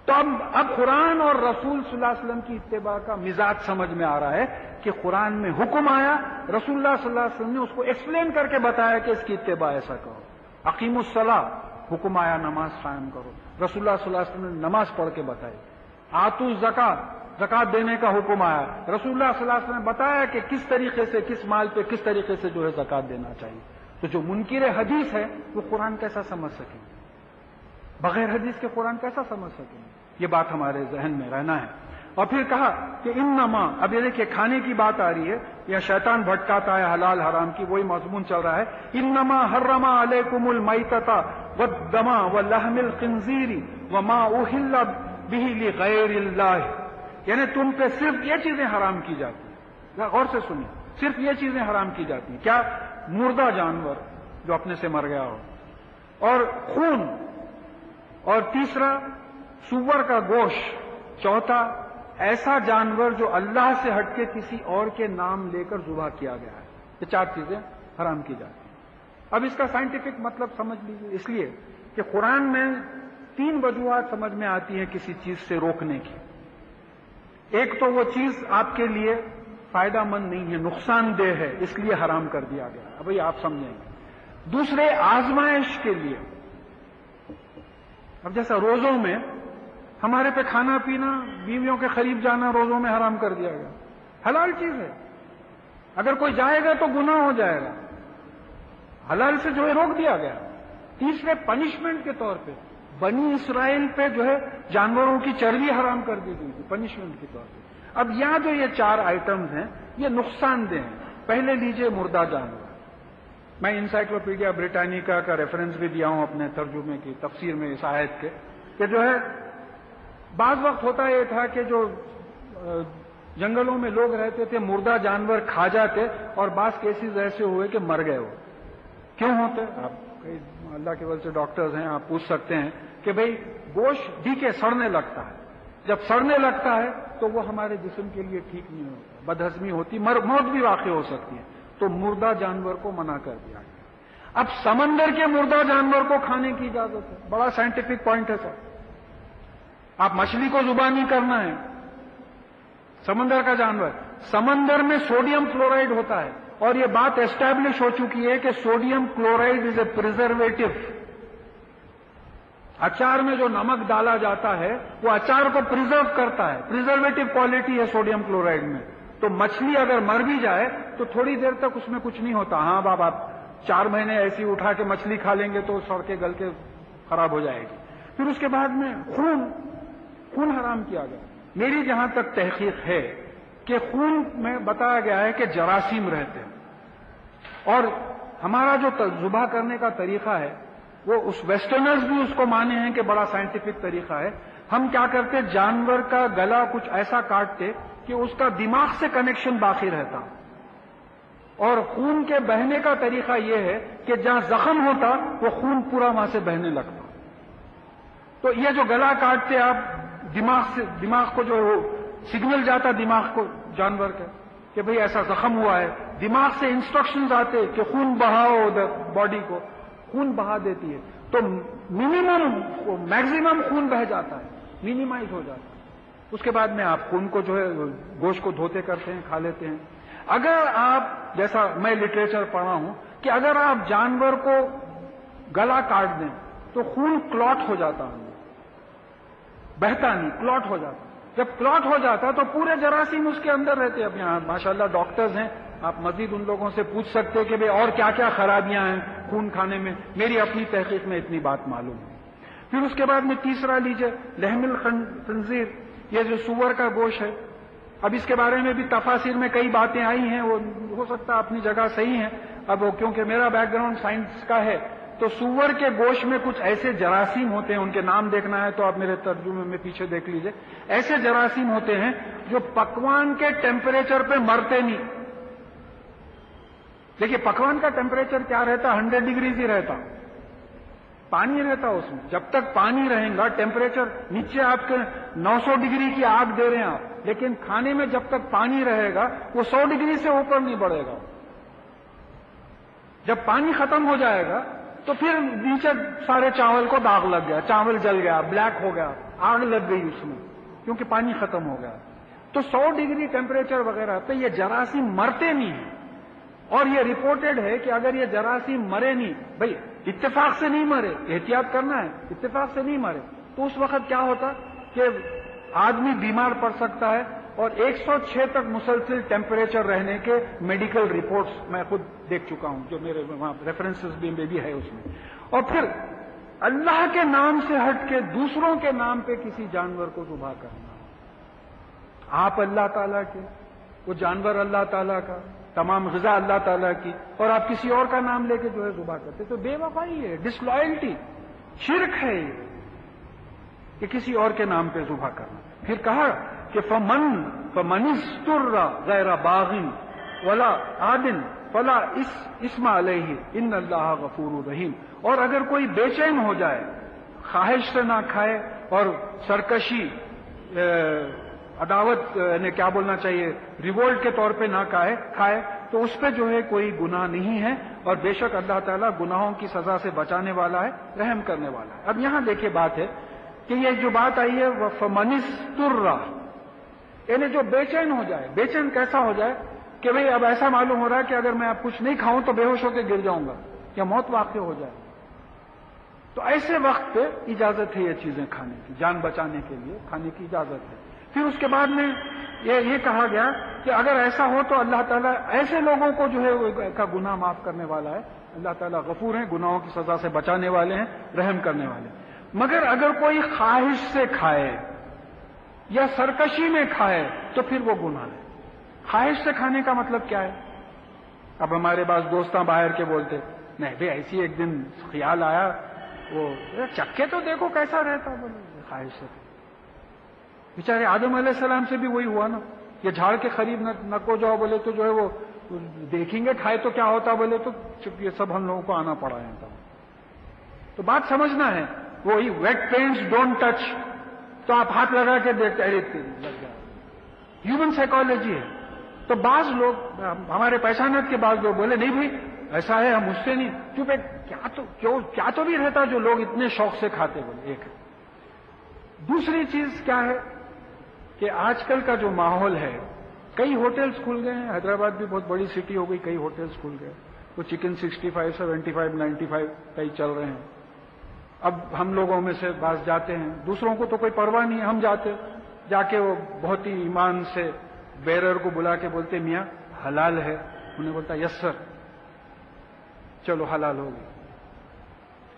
تو اب قرآن اور رسول صلی اللہ علیہ وسلم کی اتباع کا مزاج سمجھ میں آ رہا ہے کہ قرآن میں حکم آیا، رسول اللہ صلی اللہ علیہ وسلم نے اس کو ایکسپلین کر کے بتایا کہ اس کی اتباع ایسا کرو. اقیم الصلاۃ، حکم آیا نماز قائم کرو، رسول اللہ صلی اللہ علیہ وسلم نے نماز پڑھ کے بتائی. آتوا الزکات، زکات دینے کا حکم آیا، رسول اللہ صلی اللہ علیہ وسلم نے بتایا کہ کس طریقے سے، کس مال پہ کس طریقے سے جو ہے زکات دینا چاہیے. تو جو منکر حدیث ہے وہ قرآن کیسا سمجھ سکیں؟ بغیر حدیث کے قرآن کیسا سمجھ سکیں؟ یہ بات ہمارے ذہن میں رہنا ہے. اور پھر کہا کہ انما، اب یہ دیکھیے کھانے کی بات آ رہی ہے یا شیطان بھٹکاتا ہے حلال حرام کی، وہی مضمون چل رہا ہے. انما حرم علیکم المیتۃ والدم ولحم الخنزیر وما اہل بہ لغیر اللہ. یعنی تم پہ صرف یہ چیزیں حرام کی جاتی ہیں. غور سے سنیے، صرف یہ چیزیں حرام کی جاتی ہیں. کیا؟ مردہ جانور جو اپنے سے مر گیا ہو، اور خون، اور تیسرا سور کا گوشت، چوتھا ایسا جانور جو اللہ سے ہٹ کے کسی اور کے نام لے کر ذبح کیا گیا ہے. یہ 4 چیزیں حرام کی جاتی ہیں. اب اس کا سائنٹیفک مطلب سمجھ لیجیے، اس لیے کہ قرآن میں 3 وجوہات سمجھ میں آتی ہیں کسی چیز سے روکنے کی. ایک تو وہ چیز آپ کے لیے فائدہ مند نہیں ہے، نقصان دہ ہے، اس لیے حرام کر دیا گیا. اب یہ آپ سمجھیں گے. دوسرے آزمائش کے لیے. اب جیسا روزوں میں ہمارے پہ کھانا پینا، بیویوں کے قریب جانا روزوں میں حرام کر دیا گیا. حلال چیز ہے، اگر کوئی جائے گا تو گناہ ہو جائے گا، حلال سے جو ہے روک دیا گیا. تیسرے پنشمنٹ کے طور پہ بنی اسرائیل پہ جو ہے جانوروں کی چربی حرام کر دی گئی تھی پنشمنٹ کے طور پہ. اب یہاں جو یہ 4 آئٹمز ہیں یہ نقصان دہ ہیں. پہلے لیجئے مردہ جانور. میں انسائکلوپیڈیا بریٹانیکا کا ریفرنس بھی دیا ہوں اپنے ترجمے کی تفسیر میں اس آیت کے، کہ جو ہے بعض وقت ہوتا یہ تھا کہ جو جنگلوں میں لوگ رہتے تھے مردہ جانور کھا جاتے، اور بعض کیسز ایسے ہوئے کہ مر گئے. وہ کیوں ہوتے؟ آپ اللہ کے وجہ سے ڈاکٹرز ہیں، آپ پوچھ سکتے ہیں کہ بھئی گوشت ڈھیکے سڑنے لگتا ہے. جب سڑنے لگتا ہے تو وہ ہمارے جسم کے لیے ٹھیک نہیں ہوتا، بدہضمی ہوتی، موت بھی واقع ہو سکتی ہے. تو مردہ جانور کو منع کر دیا گیا. اب سمندر کے مردہ جانور کو کھانے کی اجازت ہے. بڑا سائنٹیفک پوائنٹ ہے سر. آپ مچھلی کو ذبح نہیں کرنا ہے، سمندر کا جانور. سمندر میں سوڈیم کلورائڈ ہوتا ہے، اور یہ بات اسٹیبلش ہو چکی ہے کہ سوڈیم کلورائڈ از اے پریزرویٹو. اچار میں جو نمک ڈالا جاتا ہے وہ اچار کو پریزرو کرتا ہے، پریزرویٹو کوالٹی ہے سوڈیم کلورائڈ میں. تو مچھلی اگر مر بھی جائے تو تھوڑی دیر تک اس میں کچھ نہیں ہوتا. ہاں باب، آپ 4 مہینے ایسی اٹھا کے مچھلی کھا لیں گے تو سڑ کے گل کے خراب ہو جائے گی. پھر اس کے بعد میں خون حرام کیا گیا. میری جہاں تک تحقیق ہے کہ خون میں بتایا گیا ہے کہ جراثیم رہتے ہیں، اور ہمارا جو ذبح کرنے کا طریقہ ہے وہ اس ویسٹرنرز بھی اس کو مانے ہیں کہ بڑا سائنٹیفک طریقہ ہے. ہم کیا کرتے، جانور کا گلا کچھ ایسا کاٹتے کہ اس کا دماغ سے کنیکشن باقی رہتا، اور خون کے بہنے کا طریقہ یہ ہے کہ جہاں زخم ہوتا وہ خون پورا وہاں سے بہنے لگتا. تو یہ جو گلا کاٹتے آپ، دماغ کو جو سگنل جاتا دماغ کو جانور کا کہ بھئی ایسا زخم ہوا ہے، دماغ سے انسٹرکشنز آتے کہ خون بہاؤ، ادھر باڈی کو خون بہا دیتی ہے. تو میکزیمم خون بہ جاتا ہے، مینیمائز ہو جاتا ہے. اس کے بعد میں آپ خون کو جو ہے گوشت کو دھوتے کرتے ہیں، کھا لیتے ہیں. اگر آپ، جیسا میں لٹریچر پڑھا ہوں کہ اگر آپ جانور کو گلا کاٹ دیں تو خون کلاٹ ہو جاتا ہے، بہتا نہیں، کلاٹ ہو جاتا. جب کلاٹ ہو جاتا تو پورے جراثیم اس کے اندر رہتے ہیں. اب یہاں ماشاءاللہ ڈاکٹرز ہیں، آپ مزید ان لوگوں سے پوچھ سکتے ہیں کہ بھئی اور کیا کیا خرابیاں ہیں خون کھانے میں. میری اپنی تحقیق میں اتنی بات معلوم ہے. پھر اس کے بعد میں تیسرا لیجئے لحم الخنزیر، یہ جو سور کا گوشت ہے. اب اس کے بارے میں بھی تفاسیر میں کئی باتیں آئی ہیں، وہ ہو سکتا ہے اپنی جگہ صحیح ہیں. اب کیونکہ میرا بیک گراؤنڈ سائنس کا ہے تو سور کے گوشت میں کچھ ایسے جراثیم ہوتے ہیں، ان کے نام دیکھنا ہے تو آپ میرے ترجمے میں پیچھے دیکھ لیجئے. ایسے جراثیم ہوتے ہیں جو پکوان کے ٹیمپریچر پہ مرتے نہیں. دیکھیے پکوان کا ٹیمپریچر کیا رہتا، 100 ڈگریز ہی رہتا. پانی رہتا اس میں. جب تک پانی رہے گا ٹیمپریچر نیچے آپ کے 900 ڈگری کی آگ دے رہے ہیں آپ، لیکن کھانے میں جب تک پانی رہے گا وہ 100 ڈگری سے اوپر نہیں بڑھے گا. جب پانی ختم ہو جائے گا تو پھر نیچے سارے چاول کو داغ لگ گیا، چاول جل گیا، بلیک ہو گیا، آگ لگ گئی اس میں کیونکہ پانی ختم ہو گیا. تو 100 ڈگری ٹیمپریچر وغیرہ پہ یہ جراثیم مرتے نہیں ہیں. اور یہ رپورٹڈ ہے کہ اگر یہ جراثیم مرے نہیں، بھئی اتفاق سے نہیں مرے، احتیاط کرنا ہے، اتفاق سے نہیں مرے، تو اس وقت کیا ہوتا کہ آدمی بیمار پڑ سکتا ہے. اور 106 تک مسلسل ٹیمپریچر رہنے کے میڈیکل رپورٹس میں خود دیکھ چکا ہوں، جو میرے وہاں ریفرنسز بھی ہے اس میں. اور پھر اللہ کے نام سے ہٹ کے دوسروں کے نام پہ کسی جانور کو ذبح کرنا. آپ اللہ تعالیٰ کے، وہ جانور اللہ تعالیٰ کا، تمام غذا اللہ تعالیٰ کی، اور آپ کسی اور کا نام لے کے جو ہے ذبح کرتے، تو بے وفائی ہے، ڈسلوائلٹی، شرک ہے یہ کہ کسی اور کے نام پہ ذبح کرنا. پھر کہا کہ فمن استر غیر باغ ولا عاد فلا اسم علیہ ان اللہ غفور رحیم. اور اگر کوئی بے چین ہو جائے، خواہش سے نہ کھائے اور سرکشی، عداوت، یعنی کیا بولنا چاہیے، ریوولٹ کے طور پہ نہ کھائے، تو اس پہ جو ہے کوئی گناہ نہیں ہے. اور بے شک اللہ تعالیٰ گناہوں کی سزا سے بچانے والا ہے، رحم کرنے والا ہے. اب یہاں دیکھیے بات ہے کہ یہ جو بات آئی ہے وہ فمن استر، یعنی جو بے چین ہو جائے. بے چین کیسا ہو جائے کہ بھئی اب ایسا معلوم ہو رہا ہے کہ اگر میں اب کچھ نہیں کھاؤں تو بے ہوش ہو کے گر جاؤں گا یا موت واقع ہو جائے. تو ایسے وقت پہ اجازت ہے یہ چیزیں کھانے کی، جان بچانے کے لیے کھانے کی اجازت ہے. پھر اس کے بعد میں یہ کہا گیا کہ اگر ایسا ہو تو اللہ تعالیٰ ایسے لوگوں کو جو ہے کا گناہ معاف کرنے والا ہے. اللہ تعالیٰ غفور ہیں، گناہوں کی سزا سے بچانے والے ہیں، رحم کرنے والے ہیں. مگر اگر کوئی خواہش سے کھائے یا سرکشی میں کھائے تو پھر وہ گناہ ہے. خواہش سے کھانے کا مطلب کیا ہے؟ اب ہمارے پاس دوستاں باہر کے بولتے نہیں بھائی ایسی ایک دن خیال آیا، وہ چکے تو دیکھو کیسا رہتا، بولے خواہش سے. بیچارے آدم علیہ السلام سے بھی وہی ہوا نا، یہ جھاڑ کے قریب نہ کو جاؤ بولے تو جو ہے وہ دیکھیں گے کھائے تو کیا ہوتا بولے تو یہ سب ہم لوگوں کو آنا پڑا ہے. تو بات سمجھنا ہے، وہی ویٹ پینٹس ڈونٹ ٹچ، تو آپ ہاتھ لگا کے دیکھتے لگ گیا. ہیومن سائیکالوجی ہے. تو بعض لوگ ہمارے پہچانت کے بعض لوگ بولے نہیں بھائی ایسا ہے، ہم اس سے نہیں چپ ہے. کیا تو بھی رہتا جو لوگ اتنے شوق سے کھاتے بولے. ایک دوسری چیز کیا ہے کہ آج کل کا جو ماحول ہے، کئی ہوٹلز کھل گئے ہیں. حیدرآباد بھی بہت بڑی سٹی ہو گئی، کئی ہوٹلز کھل گئے. وہ چکن 65 75 95 کئی چل رہے ہیں. اب ہم لوگوں میں سے بعض جاتے ہیں، دوسروں کو تو کوئی پرواہ نہیں ہے، ہم جاتے، جا کے وہ بہت ہی ایمان سے بیرر کو بلا کے بولتے میاں حلال ہے، انہیں بولتا یس سر، چلو حلال ہوگی.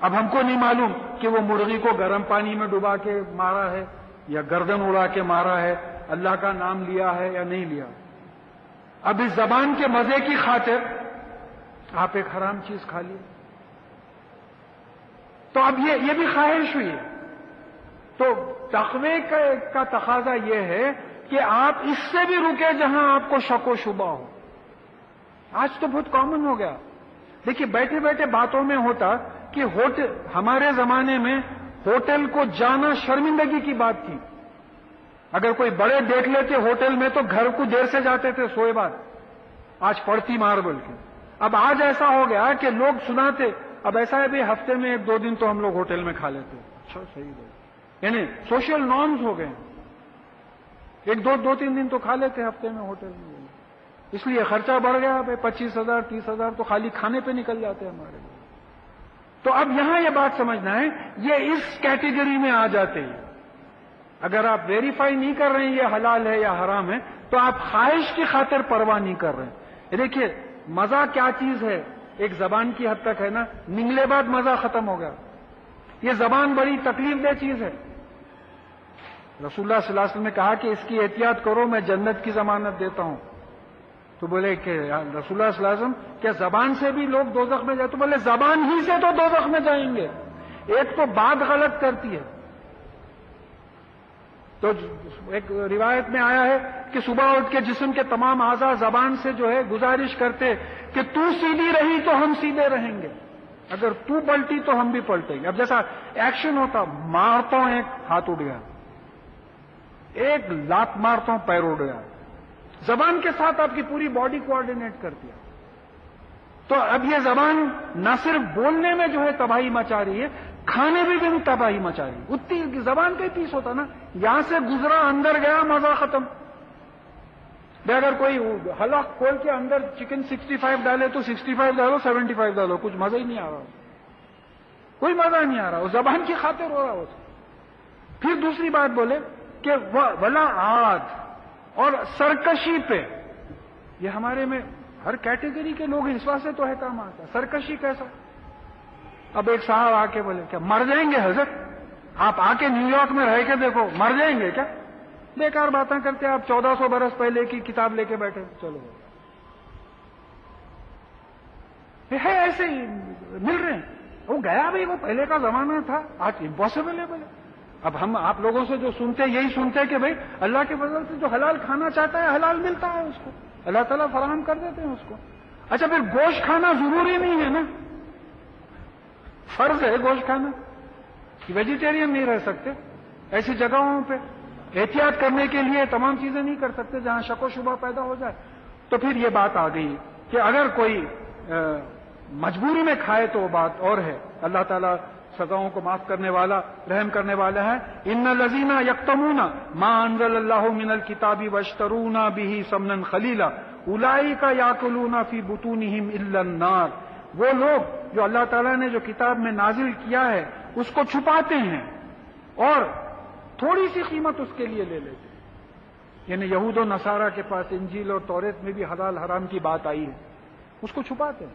اب ہم کو نہیں معلوم کہ وہ مرغی کو گرم پانی میں ڈبا کے مارا ہے یا گردن اڑا کے مارا ہے، اللہ کا نام لیا ہے یا نہیں لیا. اب اس زبان کے مزے کی خاطر آپ ایک حرام چیز کھا لیے، تو اب یہ بھی خواہش ہوئی ہے. تو تقوی کا تقاضا یہ ہے کہ آپ اس سے بھی رکے جہاں آپ کو شک و شبہ ہو. آج تو بہت کامن ہو گیا. دیکھیے بیٹھے بیٹھے باتوں میں ہوتا کہ ہمارے زمانے میں ہوٹل کو جانا شرمندگی کی بات تھی. اگر کوئی بڑے دیکھ لیتے ہوٹل میں تو گھر کو دیر سے جاتے تھے سوئے بعد، آج پڑتی مار بول کے. اب آج ایسا ہو گیا کہ لوگ سناتے، اب ایسا ہے بھی ہفتے میں 1-2 دن تو ہم لوگ ہوٹل میں کھا لیتے. اچھا صحیح ہے، یعنی سوشل نارمز ہو گئے. 2-3 دن تو کھا لیتے ہفتے میں ہوٹل میں. اس لیے خرچہ بڑھ گیا، 25,000 30,000 تو خالی کھانے پہ نکل جاتے ہیں ہمارے. تو اب یہاں یہ بات سمجھنا ہے، یہ اس کیٹیگری میں آ جاتے ہیں. اگر آپ ویریفائی نہیں کر رہے ہیں یہ حلال ہے یا حرام ہے تو آپ خواہش کی خاطر پرواہ نہیں کر رہے ہیں. دیکھیے مزہ کیا چیز ہے، ایک زبان کی حد تک ہے نا، نگلے بعد مزہ ختم ہو گیا. یہ زبان بڑی تکلیف دہ چیز ہے. رسول اللہ صلی اللہ علیہ وسلم نے کہا کہ اس کی احتیاط کرو، میں جنت کی ضمانت دیتا ہوں. تو بولے کہ رسول اللہ صلی اللہ علیہ وسلم کیا زبان سے بھی لوگ دوزخ میں جائیں؟ تو بولے زبان ہی سے تو دوزخ میں جائیں گے. ایک تو بات غلط کرتی ہے. تو ایک روایت میں آیا ہے کہ صبح اٹھ کے جسم کے تمام اعضاء زبان سے جو ہے گزارش کرتے کہ تو سیدھی رہی تو ہم سیدھے رہیں گے. اگر تو پلٹی تو ہم بھی پلٹیں گے. اب جیسا ایکشن ہوتا, مارتا ہوں ایک ہاتھ اڑ گیا, ایک لات مارتا ہوں پیر اڑ گیا. زبان کے ساتھ آپ کی پوری باڈی کوآرڈینیٹ کرتی ہے. تو اب یہ زبان نہ صرف بولنے میں جو ہے تباہی مچا رہی ہے, کھانے میں بھی تباہی مچا رہی ہے. اتنی زبان کا ہی پیس ہوتا نا, یہاں سے گزرا اندر گیا مزہ ختم. اگر کوئی حلق کھول کے اندر چکن 65 ڈالے تو 65 ڈالو 75 ڈالو, کچھ مزہ ہی نہیں آ رہا, کوئی مزہ نہیں آ رہا. وہ زبان کی خاطر ہو رہا ہو. پھر دوسری بات بولے کہ ولا عاد اور سرکشی پہ, یہ ہمارے میں ہر کیٹیگری کے لوگ اس واسطے تو ہے کام آتا ہے. سرکشی کیسا؟ اب ایک صاحب آ کے بولے کیا مر جائیں گے حضرت؟ آپ آ کے نیو یارک میں رہ کے دیکھو, مر جائیں گے کیا؟ بیکار باتیں کرتے, آپ 1400 برس پہلے کی کتاب لے کے بیٹھے. چلو ہے ایسے ہی مل رہے ہیں. وہ گیا بھائی, وہ پہلے کا زمانہ تھا, آج امپاسبل ہے. بولے اب ہم آپ لوگوں سے جو سنتے یہی سنتے کہ بھائی اللہ کے فضل سے جو حلال کھانا چاہتا ہے حلال ملتا ہے اس کو, اللہ تعالیٰ فراہم کر دیتے ہیں اس کو. اچھا پھر گوشت کھانا ضروری نہیں ہے نا, فرض ہے گوشت کھانا, ویجیٹیرین نہیں رہ سکتے. ایسی جگہوں پہ احتیاط کرنے کے لیے تمام چیزیں نہیں کر سکتے جہاں شک و شبہ پیدا ہو جائے. تو پھر یہ بات آ گئی کہ اگر کوئی مجبوری میں کھائے تو وہ بات اور ہے. اللہ تعالیٰ سزاؤں کو معاف کرنے والا, رحم کرنے والا ہے. ان الذین یکتمون ما انزل اللہ من الکتاب واشترون به ثمنا قلیلا اولئک یاکلون فی بطونہم الا النار. وہ لوگ جو اللہ تعالیٰ نے جو کتاب میں نازل کیا ہے اس کو چھپاتے ہیں اور تھوڑی سی قیمت اس کے لیے لے لیتے ہیں. یعنی یہود و نصارہ کے پاس انجیل اور توریت میں بھی حلال حرام کی بات آئی ہے, اس کو چھپاتے ہیں.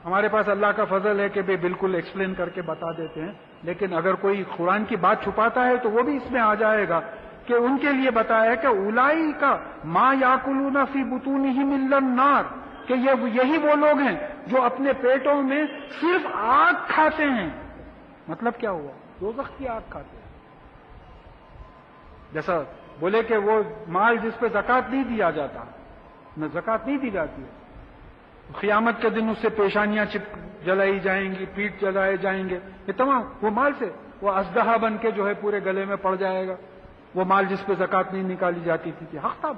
ہمارے پاس اللہ کا فضل ہے کہ بھائی بالکل ایکسپلین کر کے بتا دیتے ہیں, لیکن اگر کوئی قرآن کی بات چھپاتا ہے تو وہ بھی اس میں آ جائے گا کہ ان کے لیے بتایا کہ اولئک ما یاکلون فی بطونہم الا النار, کہ یہی وہ لوگ ہیں جو اپنے پیٹوں میں صرف آگ کھاتے ہیں. مطلب کیا ہوا؟ دوزخ کی آگ کھاتے ہیں. جیسا بولے کہ وہ مال جس پہ زکوٰۃ نہیں دیا جاتا, نہ زکوٰۃ نہیں دی جاتی ہے, قیامت کے دن اس سے پیشانیاں جلائی جائیں گی, پیٹ جلائے جائیں گے, یہ تمام وہ مال سے وہ اسدحہ بن کے جو ہے پورے گلے میں پڑ جائے گا. وہ مال جس پہ زکوٰۃ نہیں نکالی جاتی تھی, حق تھا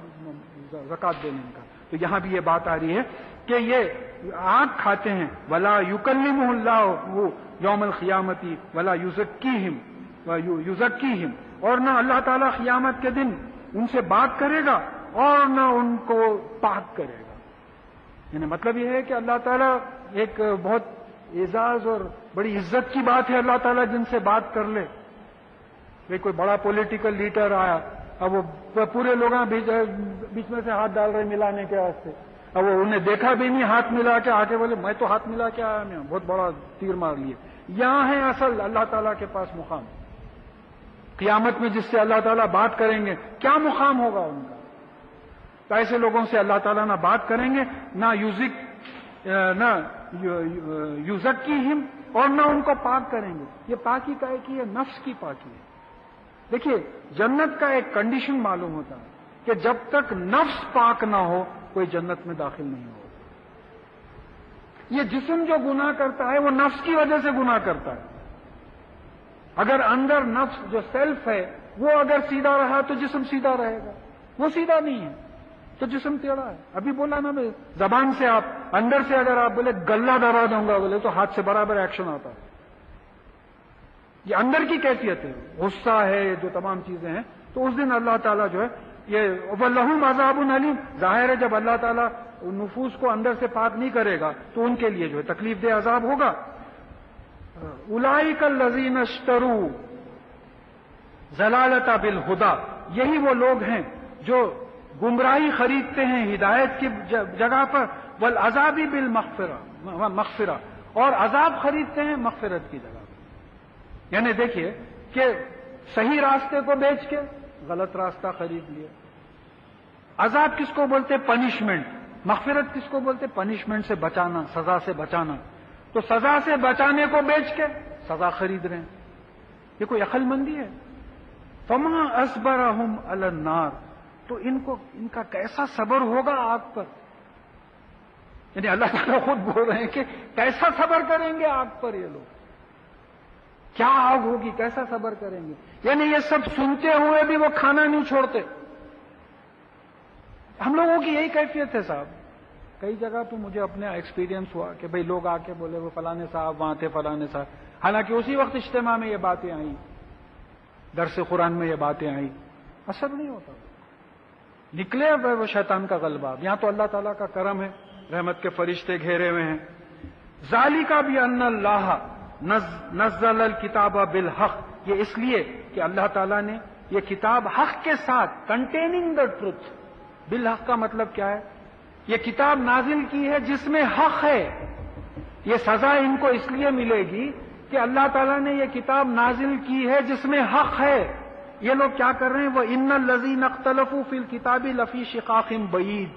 زکوٰۃ دینے کا. تو یہاں بھی یہ بات آ رہی ہے کہ یہ آگ کھاتے ہیں. ولا یکلمہ اللہ یوم القیامتی ولا یزکیہم, اور نہ اللہ تعالیٰ قیامت کے دن ان سے بات کرے گا اور نہ ان کو پاک کرے گا. یعنی مطلب یہ ہے کہ اللہ تعالیٰ ایک بہت اعزاز اور بڑی عزت کی بات ہے, اللہ تعالیٰ جن سے بات کر لے. بھائی کوئی بڑا پولیٹیکل لیڈر آیا, اب وہ پورے لوگ بیچ میں سے ہاتھ ڈال رہے ملانے کے واسطے, اب وہ انہیں دیکھا بھی نہیں, ہاتھ ملا کے آ کے بولے میں تو ہاتھ ملا کے آیا, میں بہت بڑا تیر مار لیے. یہاں ہے اصل اللہ تعالیٰ کے پاس مقام. قیامت میں جس سے اللہ تعالیٰ بات کریں گے کیا مقام ہوگا ان کا؟ تو ایسے لوگوں سے اللہ تعالیٰ نہ بات کریں گے, نہ یزکیہم, اور نہ ان کو پاک کریں گے. یہ پاکی کا ایک ہی ہے, نفس کی پاکی ہے. دیکھیے جنت کا ایک کنڈیشن معلوم ہوتا ہے کہ جب تک نفس پاک نہ ہو کوئی جنت میں داخل نہیں ہوگا. یہ جسم جو گناہ کرتا ہے وہ نفس کی وجہ سے گناہ کرتا ہے. اگر اندر نفس جو سیلف ہے وہ اگر سیدھا رہا تو جسم سیدھا رہے گا, وہ سیدھا نہیں ہے تو جسم ٹیڑھا ہے. ابھی بولا نا میں, زبان سے آپ اندر سے اگر آپ بولے گلہ دبا دوں گا بولے تو ہاتھ سے برابر ایکشن آتا ہے. یہ اندر کی کیفیت ہے, غصہ ہے, جو تمام چیزیں ہیں. تو اس دن اللہ تعالیٰ جو ہے یہ وَلَهُمْ عَذَابٌ أَلِيمٌ, ظاہر ہے جب اللہ تعالیٰ نفوس کو اندر سے پاک نہیں کرے گا تو ان کے لیے جو ہے تکلیف دہ عذاب ہوگا. اولئک الذین اشتروا ضلالۃ بالہدی, یہی وہ لوگ ہیں جو گمراہی خریدتے ہیں ہدایت کی جگہ پر, والعذاب بالمغفرہ, اور عذاب خریدتے ہیں مغفرت کی جگہ پر. یعنی دیکھیے کہ صحیح راستے کو بیچ کے غلط راستہ خرید لیا. عذاب کس کو بولتے؟ پنشمنٹ. مغفرت کس کو بولتے؟ پنشمنٹ سے بچانا, سزا سے بچانا. تو سزا سے بچانے کو بیچ کے سزا خرید رہے ہیں. یہ کوئی عقل مندی ہے؟ فما اصبرہم علی النار, تو ان کا کیسا صبر ہوگا آگ پر. یعنی اللہ تعالیٰ خود بول رہے ہیں کہ کیسا صبر کریں گے آگ پر یہ لوگ، کیا آگ ہوگی، کیسا صبر کریں گے. یعنی یہ سب سنتے ہوئے بھی وہ کھانا نہیں چھوڑتے. ہم لوگوں کی یہی کیفیت ہے صاحب. کئی جگہ تو مجھے اپنے ایکسپیرینس ہوا کہ بھئی لوگ آ کے بولے وہ فلانے صاحب وہاں تھے، فلانے صاحب، حالانکہ اسی وقت اجتماع میں یہ باتیں آئیں، درس قرآن میں یہ باتیں آئیں، اثر نہیں ہوتا. نکلے وہ شیطان کا غلبہ. یہاں تو اللہ تعالیٰ کا کرم ہے، رحمت کے فرشتے گھیرے ہوئے ہیں. ذالک بان اللہ نزل الکتاب بالحق، یہ اس لیے کہ اللہ تعالیٰ نے یہ کتاب حق کے ساتھ، کنٹیننگ دا ٹروتھ. بالحق کا مطلب کیا ہے؟ یہ کتاب نازل کی ہے جس میں حق ہے. یہ سزا ان کو اس لیے ملے گی کہ اللہ تعالیٰ نے یہ کتاب نازل کی ہے جس میں حق ہے. یہ لوگ کیا کر رہے ہیں؟ وہ ان الذین اختلفوا فی الکتاب لفی شقاق بعید،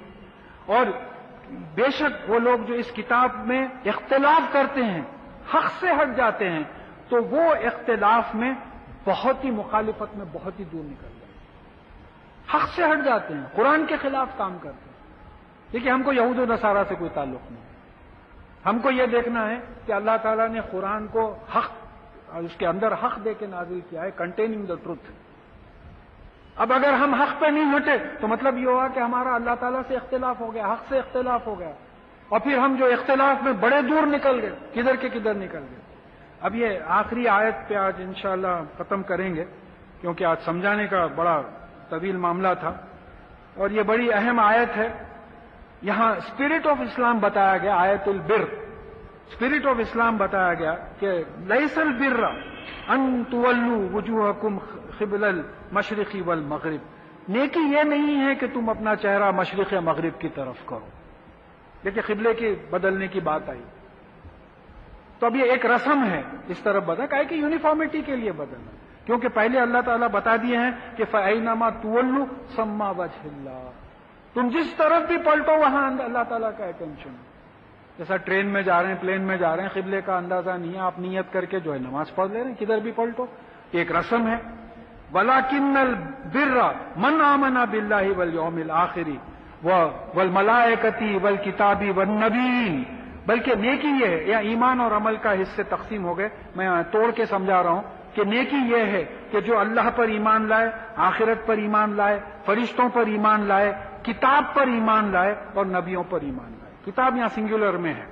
اور بے شک وہ لوگ جو اس کتاب میں اختلاف کرتے ہیں، حق سے ہٹ جاتے ہیں، تو وہ اختلاف میں بہت ہی مخالفت میں بہت ہی دور نکل جاتے ہیں. حق سے ہٹ جاتے ہیں، قرآن کے خلاف کام کرتے ہیں. دیکھیے ہم کو یہود و نصارہ سے کوئی تعلق نہیں. ہم کو یہ دیکھنا ہے کہ اللہ تعالیٰ نے قرآن کو حق، اس کے اندر حق دے کے نازل کیا ہے، کنٹیننگ دا ٹروتھ. اب اگر ہم حق پہ نہیں ہٹے تو مطلب یہ ہوا کہ ہمارا اللہ تعالیٰ سے اختلاف ہو گیا، حق سے اختلاف ہو گیا، اور پھر ہم جو اختلاف میں بڑے دور نکل گئے، کدھر کے کدھر نکل گئے. اب یہ آخری آیت پہ آج انشاءاللہ ختم کریں گے، کیونکہ آج سمجھانے کا بڑا طویل معاملہ تھا، اور یہ بڑی اہم آیت ہے. یہاں اسپرٹ آف اسلام بتایا گیا، آیت البر، اسپرٹ آف اسلام بتایا گیا کہ لیس البر ان تولوا وجوہکم قبل المشرق والمغرب. نیکی یہ نہیں ہے کہ تم اپنا چہرہ مشرق یا مغرب کی طرف کرو. دیکھیے قبلے کی بدلنے کی بات آئی تو اب یہ ایک رسم ہے اس طرف بدل، کہا کہ یونیفارمٹی کے لیے بدلنا، کیونکہ پہلے اللہ تعالیٰ بتا دیے ہیں کہ فَأَيْنَمَا تُوَلُّوا ثَمَّ وَجْهُ اللَّهِ، تم جس طرف بھی پلٹو وہاں اللہ تعالیٰ کا اٹینشن. جیسا ٹرین میں جا رہے ہیں، پلین میں جا رہے ہیں، قبلے کا اندازہ نہیں ہے، آپ نیت کر کے جو ہے نماز پڑھ لے رہے ہیں، کدھر بھی پلٹو. ایک رسم ہے. وَلَكِنَّ الْبِرَّ مَنْ آمَنَ بِاللَّهِ وَالْيَوْمِ الْآخِرِ وَالْمَلَائِكَةِ وَالْكِتَابِ وَالنَّبِيِّينَ. بلکہ نیکی یہ ہے، یا ایمان اور عمل کا حصے تقسیم ہو گئے، میں توڑ کے سمجھا رہا ہوں کہ نیکی یہ ہے کہ جو اللہ پر ایمان لائے، آخرت پر ایمان لائے، فرشتوں پر ایمان لائے، کتاب پر ایمان لائے اور نبیوں پر ایمان لائے. کتاب یہاں سنگولر میں ہے.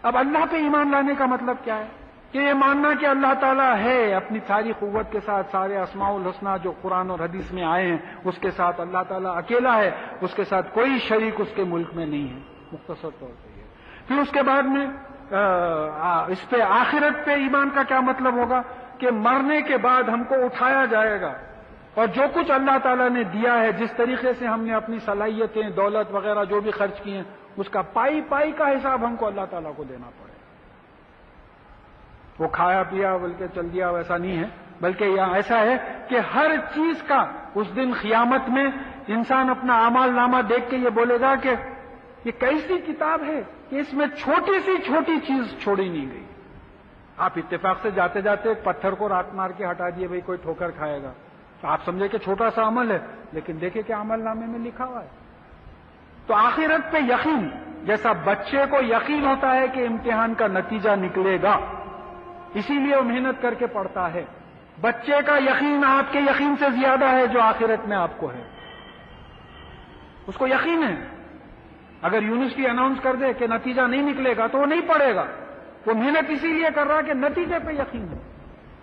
اب اللہ پہ ایمان لانے کا مطلب کیا ہے؟ کہ یہ ماننا کہ اللہ تعالیٰ ہے اپنی ساری قوت کے ساتھ، سارے اسماء الحسنہ جو قرآن اور حدیث میں آئے ہیں اس کے ساتھ اللہ تعالیٰ اکیلا ہے، اس کے ساتھ کوئی شریک اس کے ملک میں نہیں ہے. مختصر طور پہ یہ. پھر اس کے بعد میں اس پہ آخرت پہ ایمان کا کیا مطلب ہوگا؟ کہ مرنے کے بعد ہم کو اٹھایا جائے گا، اور جو کچھ اللہ تعالیٰ نے دیا ہے، جس طریقے سے ہم نے اپنی صلاحیتیں، دولت وغیرہ جو بھی خرچ کی ہیں، اس کا پائی پائی کا حساب ہم کو اللہ تعالیٰ کو دینا پڑے. وہ کھایا پیا بلکہ چل دیا ویسا نہیں ہے، بلکہ یہاں ایسا ہے کہ ہر چیز کا اس دن قیامت میں انسان اپنا اعمال نامہ دیکھ کے یہ بولے گا کہ یہ کیسی کتاب ہے کہ اس میں چھوٹی سی چھوٹی چیز چھوڑی نہیں گئی. آپ اتفاق سے جاتے جاتے ایک پتھر کو رات مار کے ہٹا دیے، بھئی کوئی ٹھوکر کھائے گا، تو آپ سمجھے کہ چھوٹا سا عمل ہے، لیکن دیکھیں کہ عمل نامے میں لکھا ہوا ہے. تو آخرت پہ یقین، جیسا بچے کو یقین ہوتا ہے کہ امتحان کا نتیجہ نکلے گا، اسی لیے وہ محنت کر کے پڑھتا ہے، بچے کا یقین آپ کے یقین سے زیادہ ہے جو آخرت میں آپ کو ہے. اس کو یقین ہے. اگر یونیورسٹی اناؤنس کر دے کہ نتیجہ نہیں نکلے گا تو وہ نہیں پڑھے گا. وہ محنت اسی لیے کر رہا ہے کہ نتیجے پہ یقین ہے.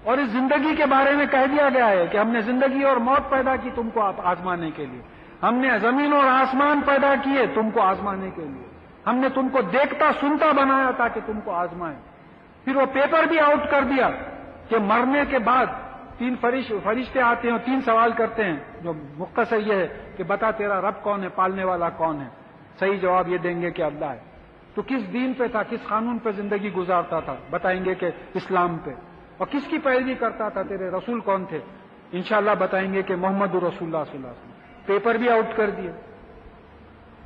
اور اس زندگی کے بارے میں کہہ دیا گیا ہے کہ ہم نے زندگی اور موت پیدا کی تم کو آزمانے کے لیے، ہم نے زمین اور آسمان پیدا کیے تم کو آزمانے کے لیے، ہم نے تم کو دیکھتا سنتا بنایا تاکہ تم کو آزمائیں. پھر وہ پیپر بھی آؤٹ کر دیا کہ مرنے کے بعد 3 فرشتے آتے ہیں اور 3 سوال کرتے ہیں، جو مختصر یہ ہے کہ بتا تیرا رب کون ہے، پالنے والا کون ہے. صحیح جواب یہ دیں گے کہ اللہ ہے. تو کس دین پہ تھا، کس قانون پہ زندگی گزارتا تھا، بتائیں گے کہ اسلام پہ. اور کس کی پیروی کرتا تھا، تیرے رسول کون تھے، انشاءاللہ بتائیں گے کہ محمد رسول اللہ صلی اللہ علیہ وسلم. پیپر بھی آؤٹ کر دیے.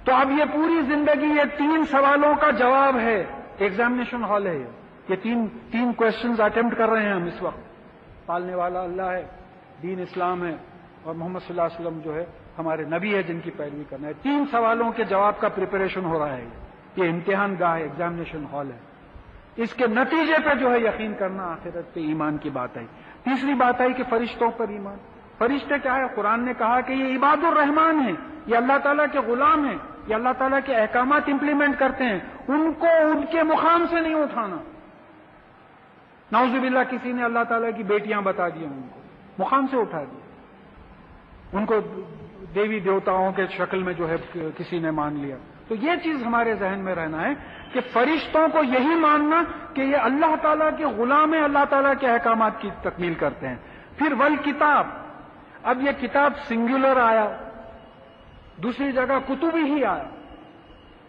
تو اب یہ پوری زندگی یہ 3 سوالوں کا جواب ہے. ایگزامینیشن ہال ہے یہ 3 کوشچنز اٹیمپٹ کر رہے ہیں ہم اس وقت. پالنے والا اللہ ہے، دین اسلام ہے، اور محمد صلی اللہ علیہ وسلم جو ہے ہمارے نبی ہے جن کی پیروی کرنا ہے. 3 سوالوں کے جواب کا پریپریشن ہو رہا ہے. یہ امتحان گاہ ایگزامینیشن ہال ہے. اس کے نتیجے پہ جو ہے یقین کرنا آخرت پہ ایمان کی بات آئی. تیسری بات آئی کہ فرشتوں پر ایمان. فرشتے کیا ہے؟ قرآن نے کہا کہ یہ عباد الرحمان ہیں، یہ اللہ تعالیٰ کے غلام ہیں، یہ اللہ تعالیٰ کے احکامات امپلیمنٹ کرتے ہیں، ان کو ان کے مقام سے نہیں اٹھانا. نعوذ باللہ کسی نے اللہ تعالیٰ کی بیٹیاں بتا دی، ان کو مقام سے اٹھا دیا، ان کو دیوی دیوتاؤں کے شکل میں جو ہے کسی نے مان لیا. تو یہ چیز ہمارے ذہن میں رہنا ہے کہ فرشتوں کو یہی ماننا کہ یہ اللہ تعالیٰ کے غلام ہیں، اللہ تعالیٰ کے احکامات کی تکمیل کرتے ہیں. پھر والکتاب، اب یہ کتاب سنگولر آیا، دوسری جگہ کتبی ہی آیا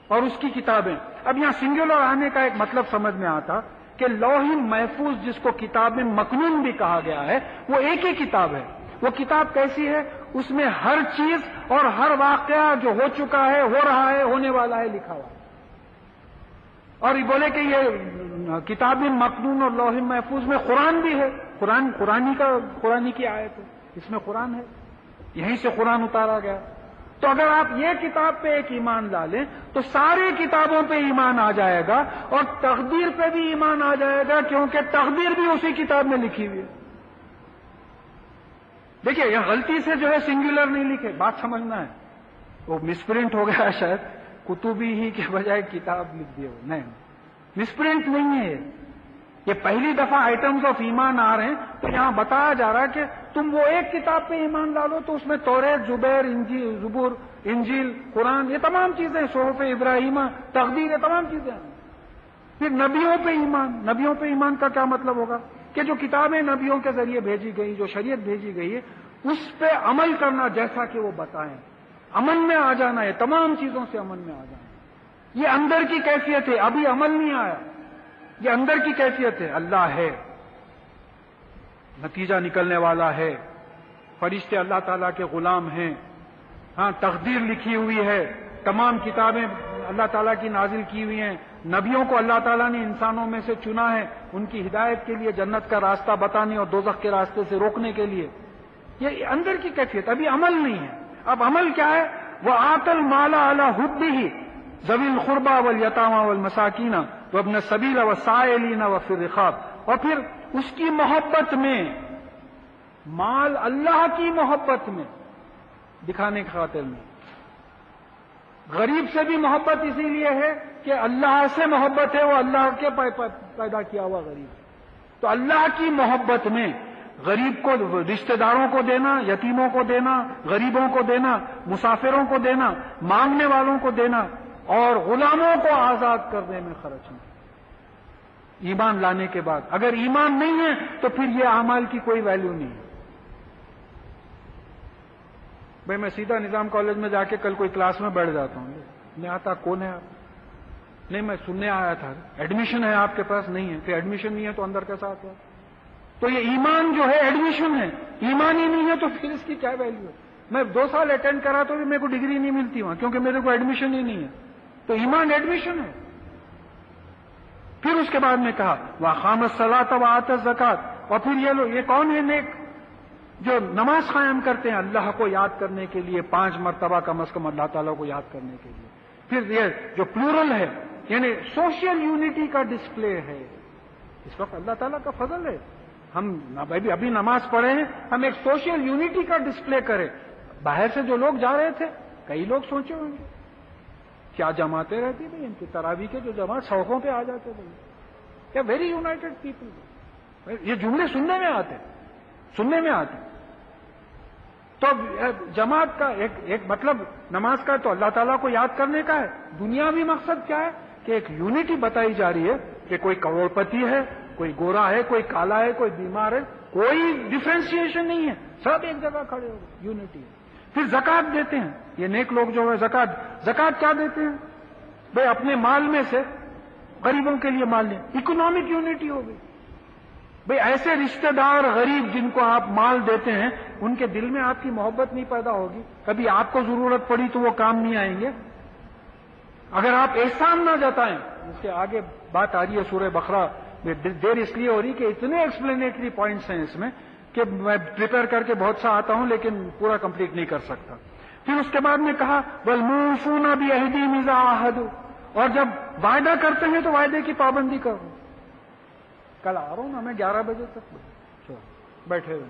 اور اس کی کتابیں. اب یہاں سنگولر آنے کا ایک مطلب سمجھ میں آتا کہ لوح محفوظ جس کو کتاب مکنون بھی کہا گیا ہے وہ ایک ہی کتاب ہے. وہ کتاب کیسی ہے؟ اس میں ہر چیز اور ہر واقعہ جو ہو چکا ہے، ہو رہا ہے، ہونے والا ہے لکھا ہوا. اور یہ بولے کہ یہ کتاب مکنون اور لوح محفوظ میں قرآن بھی ہے. قرآن کی آیت ہے، اس میں قرآن ہے، یہیں سے قرآن اتارا گیا. تو اگر آپ یہ کتاب پہ ایک ایمان لا لیں تو ساری کتابوں پہ ایمان آ جائے گا اور تقدیر پہ بھی ایمان آ جائے گا، کیونکہ تقدیر بھی اسی کتاب میں لکھی ہوئی ہے. دیکھیے یہ غلطی سے جو ہے سنگولر نہیں لکھے، بات سمجھنا ہے، وہ مسپرنٹ ہو گیا شاید، کتبی ہی کے بجائے کتاب لکھ دیا. نہیں، مسپرنٹ نہیں ہے یہ پہلی دفعہ آئٹمز آف ایمان آ رہے ہیں. تو یہاں بتایا جا رہا ہے کہ تم وہ ایک کتاب پہ ایمان ڈالو تو اس میں توریت، زبور، انجیل، قرآن، یہ تمام چیزیں، صحف ابراہیمہ، تقدیر، یہ تمام چیزیں ہیں. پھر نبیوں پہ ایمان. نبیوں پہ ایمان کا کیا مطلب ہوگا؟ کہ جو کتابیں نبیوں کے ذریعے بھیجی گئی، جو شریعت بھیجی گئی ہے، اس پہ عمل کرنا جیسا کہ وہ بتائیں. امن میں آ جانا ہے، تمام چیزوں سے امن میں آ جانا. یہ اندر کی کیفیت ہے، ابھی عمل نہیں آیا، یہ اندر کی کیفیت ہے. اللہ ہے، نتیجہ نکلنے والا ہے، فرشتے اللہ تعالیٰ کے غلام ہیں. ہاں، تقدیر لکھی ہوئی ہے، تمام کتابیں اللہ تعالیٰ کی نازل کی ہوئی ہیں. نبیوں کو اللہ تعالیٰ نے انسانوں میں سے چنا ہے ان کی ہدایت کے لیے، جنت کا راستہ بتانے اور دوزخ کے راستے سے روکنے کے لیے. یہ اندر کی کیفیت، ابھی عمل نہیں ہے. اب عمل کیا ہے؟ وَآتَى الْمَالَ عَلَى حُبِّهِ ذَوِي الْقُرْبَى وَالْيَتَامَى وَالْمَسَاكِينَ وَابْنَ السَّبِيلِ وَالسَّائِلِينَ وَفِي الرِّقَابِ. اور پھر اس کی محبت میں، مال اللہ کی محبت میں دکھانے کی خاطر میں. غریب سے بھی محبت اسی لیے ہے کہ اللہ سے محبت ہے، وہ اللہ کے پیدا کیا ہوا غریب. تو اللہ کی محبت میں غریب کو، رشتہ داروں کو دینا، یتیموں کو دینا، غریبوں کو دینا، مسافروں کو دینا، مانگنے والوں کو دینا اور غلاموں کو آزاد کرنے میں خرچنا. ایمان لانے کے بعد اگر ایمان نہیں ہے تو پھر یہ اعمال کی کوئی ویلیو نہیں ہے. بھائی میں سیدھا نظام کالج میں جا کے کل کوئی کلاس میں بیٹھ جاتا ہوں، میں آتا، کون ہے آپ؟ نہیں، میں سننے آیا تھا. ایڈمیشن ہے آپ کے پاس؟ نہیں ہے. پھر ایڈمیشن نہیں ہے تو اندر کیسا آتا ہے؟ تو یہ ایمان جو ہے ایڈمیشن ہے. ایمان ہی نہیں ہے تو پھر اس کی کیا ویلیو ہے؟ میں 2 سال اٹینڈ کرا تو بھی میرے کو ڈگری نہیں ملتی وہاں، کیونکہ میرے کو ایڈمیشن ہی نہیں ہے. تو ایمان ایڈمیشن ہے. پھر اس کے بعد میں کہا وَأَقَامَ الصَّلَاةَ وَآتَى الزَّكَاةَ. اور پھر یہ لوگ، یہ کون ہے نیک؟ جو نماز قائم کرتے ہیں اللہ کو یاد کرنے کے لیے، 5 مرتبہ کم از کم اللہ تعالیٰ کو یاد کرنے کے لیے. پھر یہ جو پلورل ہے، یعنی سوشل یونٹی کا ڈسپلے ہے. اس وقت اللہ تعالیٰ کا فضل ہے، ہم ابھی نماز پڑھے ہیں، ہم ایک سوشل یونٹی کا ڈسپلے کریں. باہر سے جو لوگ جا رہے تھے، کئی لوگ سوچے ہوں گے کیا جماعتیں رہتی بھائی ان کی، تراویح کے جو جماعت سڑکوں پہ آ جاتے بھائی، کیا ویری یونائٹڈ پیپل. یہ جملے سننے میں آتے. تو جماعت کا ایک مطلب نماز کا تو اللہ تعالیٰ کو یاد کرنے کا ہے. دنیاوی مقصد کیا ہے؟ کہ ایک یونٹی بتائی جا رہی ہے کہ کوئی کروڑ پتی ہے، کوئی گورا ہے، کوئی کالا ہے، کوئی بیمار ہے، کوئی ڈفرینسیشن نہیں ہے، سب ایک جگہ کھڑے ہو، یونٹی ہے. پھر زکات دیتے ہیں یہ نیک لوگ جو ہے. زکات کیا دیتے ہیں بھائی؟ اپنے مال میں سے غریبوں کے لیے مال لیں. اکنامک یونٹی ہو گئی بھائی. ایسے رشتہ دار غریب جن کو آپ مال دیتے ہیں، ان کے دل میں آپ کی محبت نہیں پیدا ہوگی. کبھی آپ کو ضرورت پڑی تو وہ کام نہیں آئیں گے اگر آپ احسان نہ جتائیں. اس کے آگے بات آ رہی ہے سورہ بقرہ میں. دیر اس لیے ہو رہی کہ اتنے ایکسپلینیٹری پوائنٹس ہیں اس میں کہ میں پریپیئر کر کے بہت سا آتا ہوں لیکن پورا کمپلیٹ نہیں کر سکتا. پھر اس کے بعد میں کہا وَالْمُوفُونَ بِعَهْدِهِمْ إِذَا عَاهَدُوا. اور جب وعدہ کرتے ہیں تو وعدے کی پابندی کرو. کل آ رہا ہوں نا میں 11 بجے تک بیٹھے ہوئے,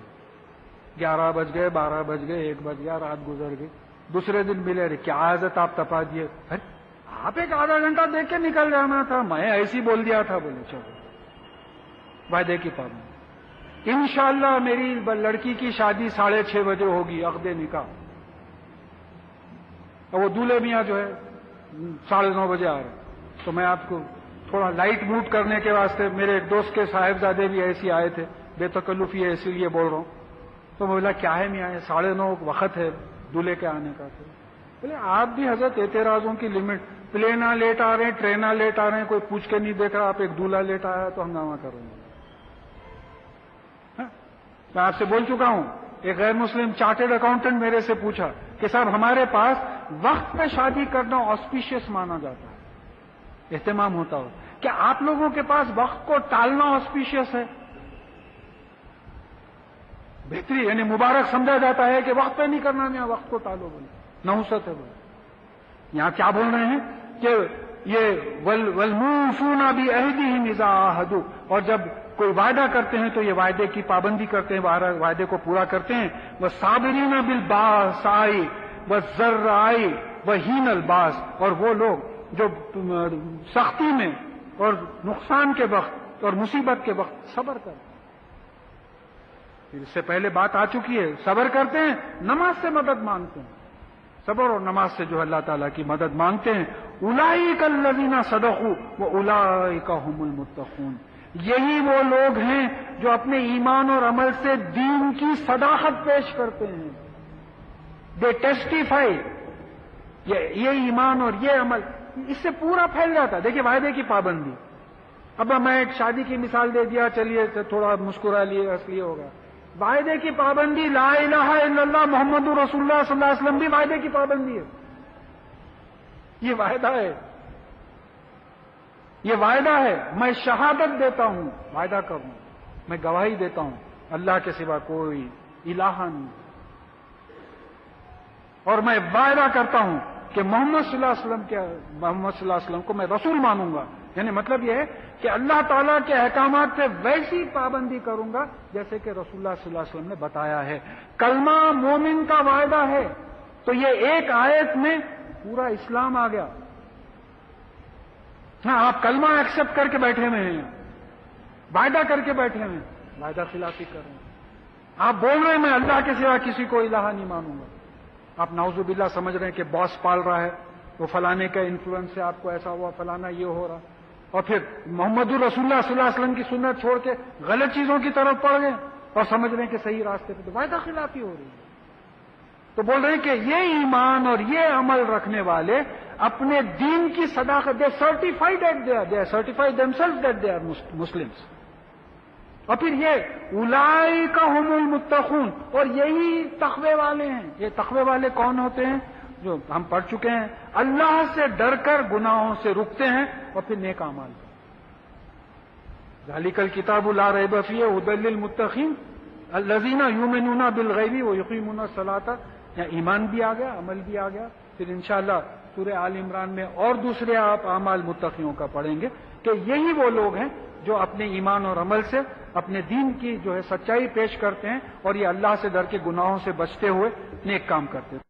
11 بج گئے, 12 بج گئے, 1 بج گیا, رات گزر گئی. دوسرے دن ملے, کیا عادت آپ تپا دیے, آپ ایک آدھا گھنٹہ دیکھ کے نکل جانا تھا, میں ایسی بول دیا تھا. بولے چلو وعدے کی پابندی. انشاءاللہ میری لڑکی کی شادی 6:30 بجے ہوگی, عقد نکاح. اور وہ دولہے میاں جو ہے 9:30 بجے آ رہے, تو میں آپ کو تھوڑا لائٹ موڈ کرنے کے واسطے, میرے ایک دوست کے صاحبزادے بھی ایسے آئے تھے, بے تکلفی ہے اسی لیے بول رہا ہوں. تو میں بولا کیا ہے میاں, 9:30 وقت ہے دولہے کے آنے کا. بولے آپ بھی حضرت اعتراضوں کی لمٹ, پلینا لیٹ آ رہے ہیں, ٹرینا لیٹ آ رہے ہیں, کوئی پوچھ کے نہیں دیکھ رہا, آپ ایک دولہا لیٹ آیا تو ہنگامہ کرو گے. میں آپ سے بول چکا ہوں, ایک غیر مسلم چارٹرڈ اکاؤنٹنٹ میرے سے پوچھا کہ صاحب ہمارے پاس وقت پہ شادی کرنا آسپیشیس مانا جاتا ہے, اہتمام ہوتا ہو, کیا آپ لوگوں کے پاس وقت کو ٹالنا آسپیشیس ہے؟ بہتری یعنی مبارک سمجھا جاتا ہے کہ وقت پہ نہیں کرنا, یہاں وقت کو ٹالو, بولے نحوست ہے. بولے یہاں کیا بول رہے ہیں کہ یہ والموفون بعہدہم اذا عاہدوا, اور جب کوئی وعدہ کرتے ہیں تو یہ وعدے کی پابندی کرتے ہیں, وعدے کو پورا کرتے ہیں. والصابرین بالباساء والضراء وحین الباس, اور وہ لوگ جو سختی میں اور نقصان کے وقت اور مصیبت کے وقت صبر کرتے ہیں. اس سے پہلے بات آ چکی ہے, صبر کرتے ہیں, نماز سے مدد مانگتے ہیں. صبر اور نماز سے جو اللہ تعالیٰ کی مدد مانگتے ہیں. اولئک الذین صدقوا واولئک هم المتقون, یہی وہ لوگ ہیں جو اپنے ایمان اور عمل سے دین کی صداقت پیش کرتے ہیں. دے ٹیسٹیفائی, یہ ایمان اور یہ عمل اس سے پورا پھیل جاتا ہے. دیکھیے وعدے کی پابندی, اب میں ایک شادی کی مثال دے دیا, چلیے تھوڑا مسکرا لیے, اس لیے ہوگا. وعدے کی پابندی, لا الہ الا اللہ محمد رسول اللہ صلی اللہ علیہ وسلم بھی وعدے کی پابندی ہے. یہ وعدہ ہے, یہ وعدہ ہے. میں شہادت دیتا ہوں, وعدہ کروں, میں گواہی دیتا ہوں اللہ کے سوا کوئی الہ نہیں, اور میں وعدہ کرتا ہوں کہ محمد صلی اللہ علیہ وسلم کو میں رسول مانوں گا. یعنی مطلب یہ ہے کہ اللہ تعالیٰ کے احکامات سے ویسی پابندی کروں گا جیسے کہ رسول اللہ صلی اللہ علیہ وسلم نے بتایا ہے. کلمہ مومن کا وعدہ ہے, تو یہ ایک آیت میں پورا اسلام آ گیا. ہاں آپ کلمہ ایکسپٹ کر کے بیٹھے ہوئے ہیں, وعدہ کر کے بیٹھے ہوئے ہیں, وعدہ خلافی کر رہے ہیں. آپ بول رہے ہیں میں اللہ کے سوا کسی کو الہ نہیں مانوں گا. آپ نعوذ باللہ سمجھ رہے ہیں کہ باس پال رہا ہے, وہ فلانے کا انفلوئنس سے آپ کو ایسا ہوا, فلانا یہ ہو رہا, اور پھر محمد رسول اللہ صلی اللہ علیہ وسلم کی سنت چھوڑ کے غلط چیزوں کی طرف پڑ گئے اور سمجھ رہے ہیں کہ صحیح راستے پہ, تو وعدہ خلافی ہو رہی ہے. تو بول رہے ہیں کہ یہ ایمان اور یہ عمل رکھنے والے اپنے دین کی صداقت, they certified at they certified them that they are Muslims. اور پھر یہ اولئک هم المتقون, اور یہی تقوی والے ہیں. یہ تقوی والے کون ہوتے ہیں؟ جو ہم پڑھ چکے ہیں, اللہ سے ڈر کر گناہوں سے رکتے ہیں اور پھر نیک اعمال. ذالک الکتاب لا ریب فیہ ھدی للمتقین الذین یؤمنون بالغیب ویقیمون الصلاۃ. یہاں ایمان بھی آ گیا, عمل بھی آ گیا. پھر انشاءاللہ سورہ آل عمران میں اور دوسرے آپ اعمال متقیوں کا پڑھیں گے کہ یہی وہ لوگ ہیں جو اپنے ایمان اور عمل سے اپنے دین کی جو ہے سچائی پیش کرتے ہیں, اور یہ اللہ سے ڈر کے گناہوں سے بچتے ہوئے نیک کام کرتے ہیں.